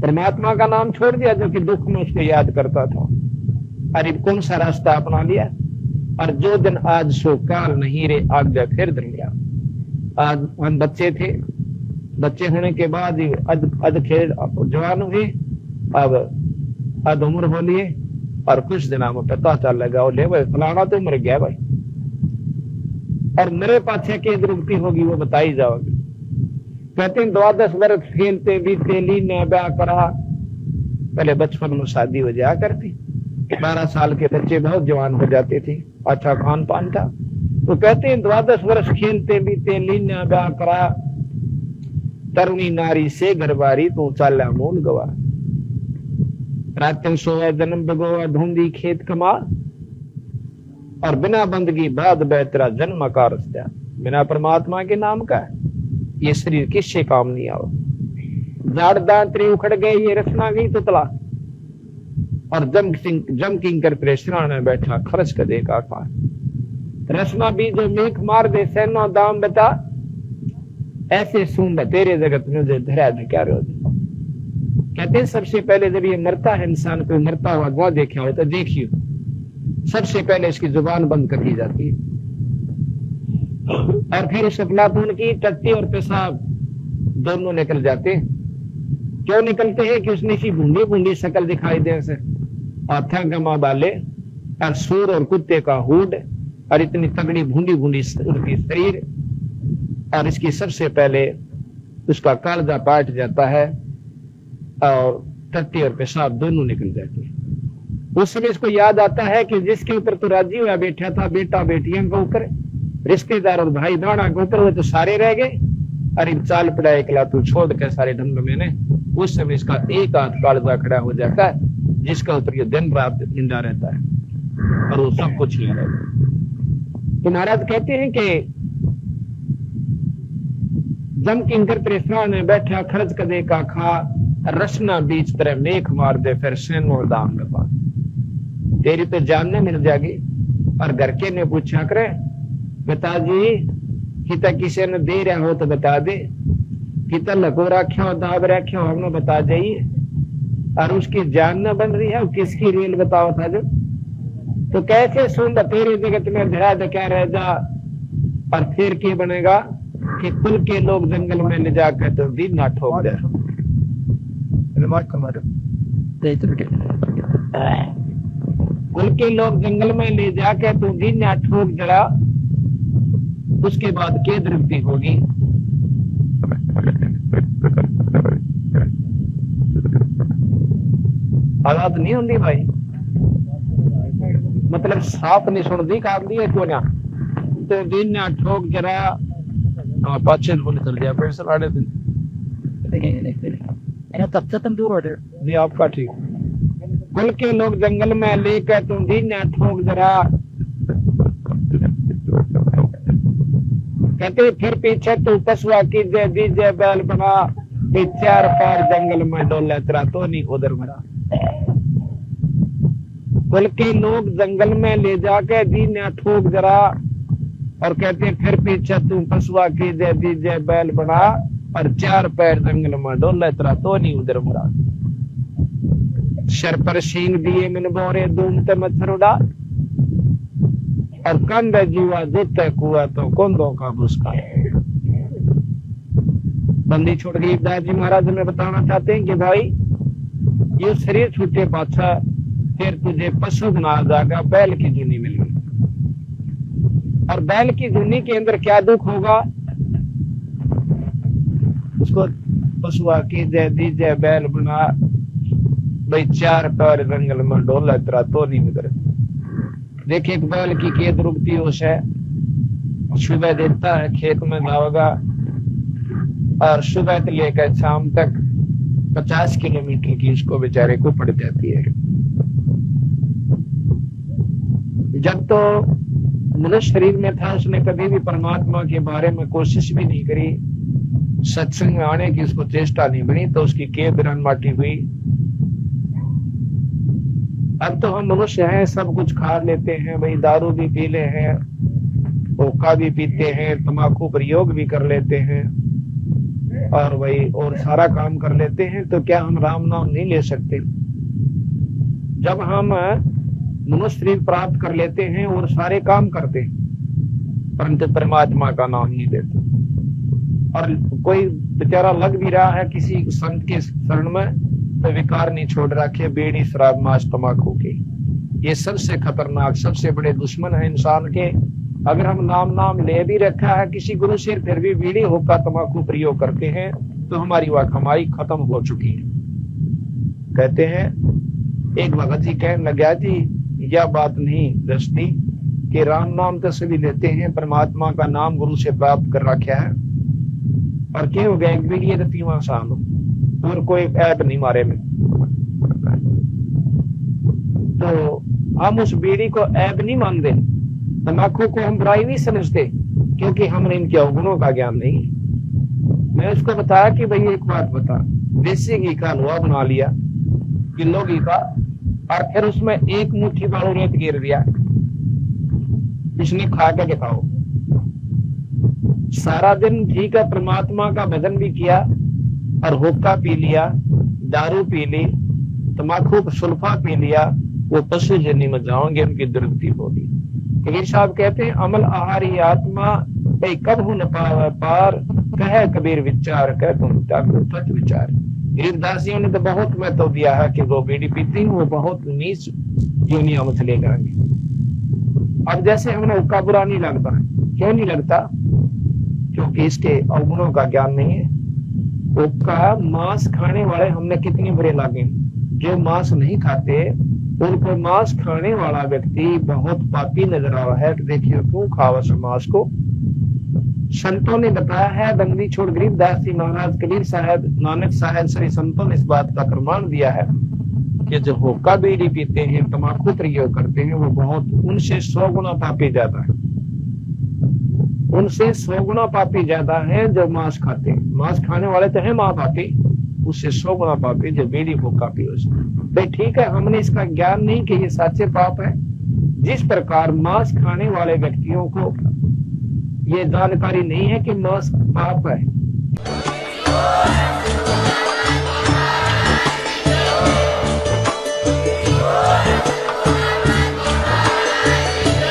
परमात्मा का नाम छोड़ दिया जो कि दुख में उसको याद करता था। अरे कौन सा रास्ता अपना लिया, और जो दिन आज सो काल नहीं रे आज्ञा फिर धर गया। आज हम बच्चे थे, बच्चे होने के बाद अध खेल जवान हुए, अब अध उम्र हो लिए, और कुछ दिनों में पता चल लगा ले भाई फलाना तो मर गया भाई, और मेरे पाछे की दुर्गति होगी वो बताई जाओगी। कहते हैं 12 वर्ष खेलते बीते लीने ब्याह करा, पहले बचपन में शादी हो जाया करती, 12 साल के बच्चे बहुत जवान हो जाते थे, अच्छा खान पान था। तो कहते हैं 12 वर्ष खेलते बीते लीने ब्याह करा, तरुणी नारी से घरबारी तू चाला मूल गवा, रातन सोया जन्म बगोवा ढूंढी खेत कमा, और बिना बंदगी बाद बेहतरा जन्म आकार, बिना परमात्मा के नाम का ये शरीर किससे काम नहीं आओ। झाड़ दांतरे उखड़ गए, ये रचना गई तुतला, और जम किंकर प्रेशरा में बैठा खर्च कर देगा का रसना भी जो मेख मार दे सैनो दाम बता, ऐसे सुन तेरे जगत में जो धरा क्या रो। कहते हैं सबसे पहले जब ये मरता है इंसान को मरता हुआ गौ देखा हो तो देखिए सबसे पहले इसकी जुबान बंद कर दी जाती है, और फिर सपनापून की टट्टी और पेशाब दोनों निकल जाते हैं। क्यों निकलते हैं कि उसने सी बूंदी बूंदी शक्ल दिखाई दे से, और थंगमा बाले और सूर और कुत्ते का हुड, और इतनी तगड़ी भूंडी भूंडी उसकी शरीर, और इसकी सबसे पहले उसका कालजा पाट जाता है और टट्टी और पेशाब दोनों निकल जाते हैं। उस समय इसको याद आता है कि जिसके ऊपर तो राजी हुआ बैठा था, बेटा बेटियां के ऊपर, रिश्तेदार और भाई बहना के ऊपर, वो तो सारे रह गए, अरे चाल पड़ा एकला तू छोड़ के सारे ढंग मैंने। उस समय इसका एक हाथ कालजा खड़ा हो जाता है, जिसका ऊपर ये दिन रात निंदा रहता है, और वो सब कुछ नहीं रहता। तो महाराज कहते हैं कि जम किंकर त्रिस्रा ने बैठा खर्च कदे का खा रसना बीच तरह मेख मार दे फिर सेन और दाम लपा तेरी तो जानने मिल जाएगी। और घर के ने पूछा करे पिताजी किता किसी ने दे रहा हो तो बता दे, किता लको रखा हो दाब रखा हो हमने बता जाइए। और उसकी जान न बन रही है किसकी रेल बताओ था जो तो कैसे सुन तेरे जगत में धरा क्या रह जा। और फिर क्या बनेगा कि कुल के लोग जंगल में ले जाकर तो भी ना ठोक दे। कुल के लोग जंगल में ले जाकर तो भी ना ठोक जरा, उसके बाद क्या दृष्टि होगी। आवाज नहीं होती भाई, मतलब साफ नहीं सुनती कागदी है क्यों ना तो दिन ना ठोक जरा पाछे बोले चल गया फिर साढ़े दिन तब से तुम दूर जी आपका ठीक। कुल के लोग जंगल में लेकर तुम दिन ना ठोक जरा, कहते फिर पीछे तू पशुआ की जय दीजय बैल बना, चार पार जंगल में डोले तेरा तो नहीं उधर मरा। कुल के लोग जंगल में ले जाके दी ना ठोक जरा, और कहते फिर पीछे तू पशुआ की जय दीजय बैल बना, और चार पैर जंगल में डोले तेरा तो नहीं उधर मरा। शर पर शीन दिए मिन बोरे दूम ते मच्छर उड़ा, और कंध जीवा जुते कुआ तो कोंदों का बुसका। बंदी छोड़ गई। दास जी महाराज हमें बताना चाहते हैं कि भाई ये शरीर छूटे पाछा फिर तुझे पशु बना जाएगा, बैल की जूनी मिल गई। और बैल की जूनी के अंदर क्या दुख होगा, उसको पशुआ की जय दीजय बैल बना, भाई चार पैर जंगल में डोला तेरा तो नहीं उधर। देखिए एक बैल की केद रुकती होश है, सुबह देता है खेत में जाओगा, और सुबह से लेकर शाम तक 50 किलोमीटर की इसको बेचारे को पड़ जाती है। जब तो मनुष्य शरीर में था उसने कभी भी परमात्मा के बारे में कोशिश भी नहीं करी, सत्संग में आने की उसको चेष्टा नहीं बनी, तो उसकी केद रन माटी हुई। अब तो हम मनुष्य हैं, सब कुछ खा लेते हैं भाई, दारू भी पी ले हैं, हुक्का भी पीते हैं, तंबाकू प्रयोग भी कर लेते हैं, और भाई और सारा काम कर लेते हैं, तो क्या हम राम नाम नहीं ले सकते। जब हम मनुष्य शरीर प्राप्त कर लेते हैं और सारे काम करते हैं, परंतु परमात्मा का नाम नहीं लेते। और कोई बेचारा लग भी रहा है किसी संत के शरण में, तो विकार नहीं छोड़ रखे, बीड़ी शराब मांस तंबाकू के, ये सबसे खतरनाक सबसे बड़े दुश्मन है इंसान के। अगर हम नाम ले भी रखा है किसी गुरु से, फिर भी बीड़ी हुक्का तंबाकू प्रयोग करते हैं, तो हमारी वह कमाई खत्म हो चुकी है। कहते हैं एक भगत जी कहने लगा जी यह बात नहीं दसती कि राम नाम तो सभी लेते हैं, परमात्मा का नाम गुरु से प्राप्त कर रखा है, और क्या हो गया एक बीड़ी 3वां साल और कोई ऐप नहीं मारे में, तो हम उस बीड़ी को ऐप नहीं मानते, तंबाकू को हम बुराई नहीं समझते, क्योंकि हमने इनके अवगुणों का ज्ञान नहीं। मैं उसको बताया कि भाई एक बात बता, देसी घी का हलवा बना लिया किलो घी का, और फिर उसमें एक मुट्ठी बालू रेत गिर दिया, इसने खा के दिखाओ। सारा दिन ठीक है परमात्मा का भजन भी किया, और हुक्का पी लिया, दारू पी ली, तंबाकू सुल्फा पी लिया, वो पशु जन्नी में जाओगे उनकी दुर्गति होगी। कबीर साहब कहते हैं अमल आहारी आत्मा कब न पावे पार, कहे कबीर विचार कह तुम तत्व विचार। गिरदासियों ने तो बहुत महत्व दिया है कि वो बीड़ी पीती वो बहुत नीच योनिया में चले जाएंगे। अब जैसे हमें हुक्का बुरा नहीं लगता, क्यों नहीं लगता, क्योंकि इसके अवगुणों का ज्ञान नहीं है। हुक्का मांस खाने वाले हमने कितने बुरे लागे, जो मांस नहीं खाते उनको मांस खाने वाला व्यक्ति बहुत पापी नजर आ रहा है। देखिए क्यों खावा मांस को। संतों ने बताया है, बंदी छोड़ गरीबदास जी महाराज, कबीर साहब, नानक साहब, सभी संतों ने इस बात का प्रमाण दिया है कि जो हुक्का बीड़ी पीते हैं, तंबाकू प्रयोग करते हैं, वो बहुत उनसे 100 गुना पापी जाता है। उनसे 100 गुना पापी ज्यादा हैं जो मांस खाते हैं। मांस खाने वाले तो हैं महापापी, उससे 100 गुना पापी जो बीड़ी हुक्का पी उसे। भाई ठीक है, हमने इसका ज्ञान नहीं कि ये सच्चे पाप है। जिस प्रकार मांस खाने वाले व्यक्तियों को ये जानकारी नहीं है कि मांस पाप है,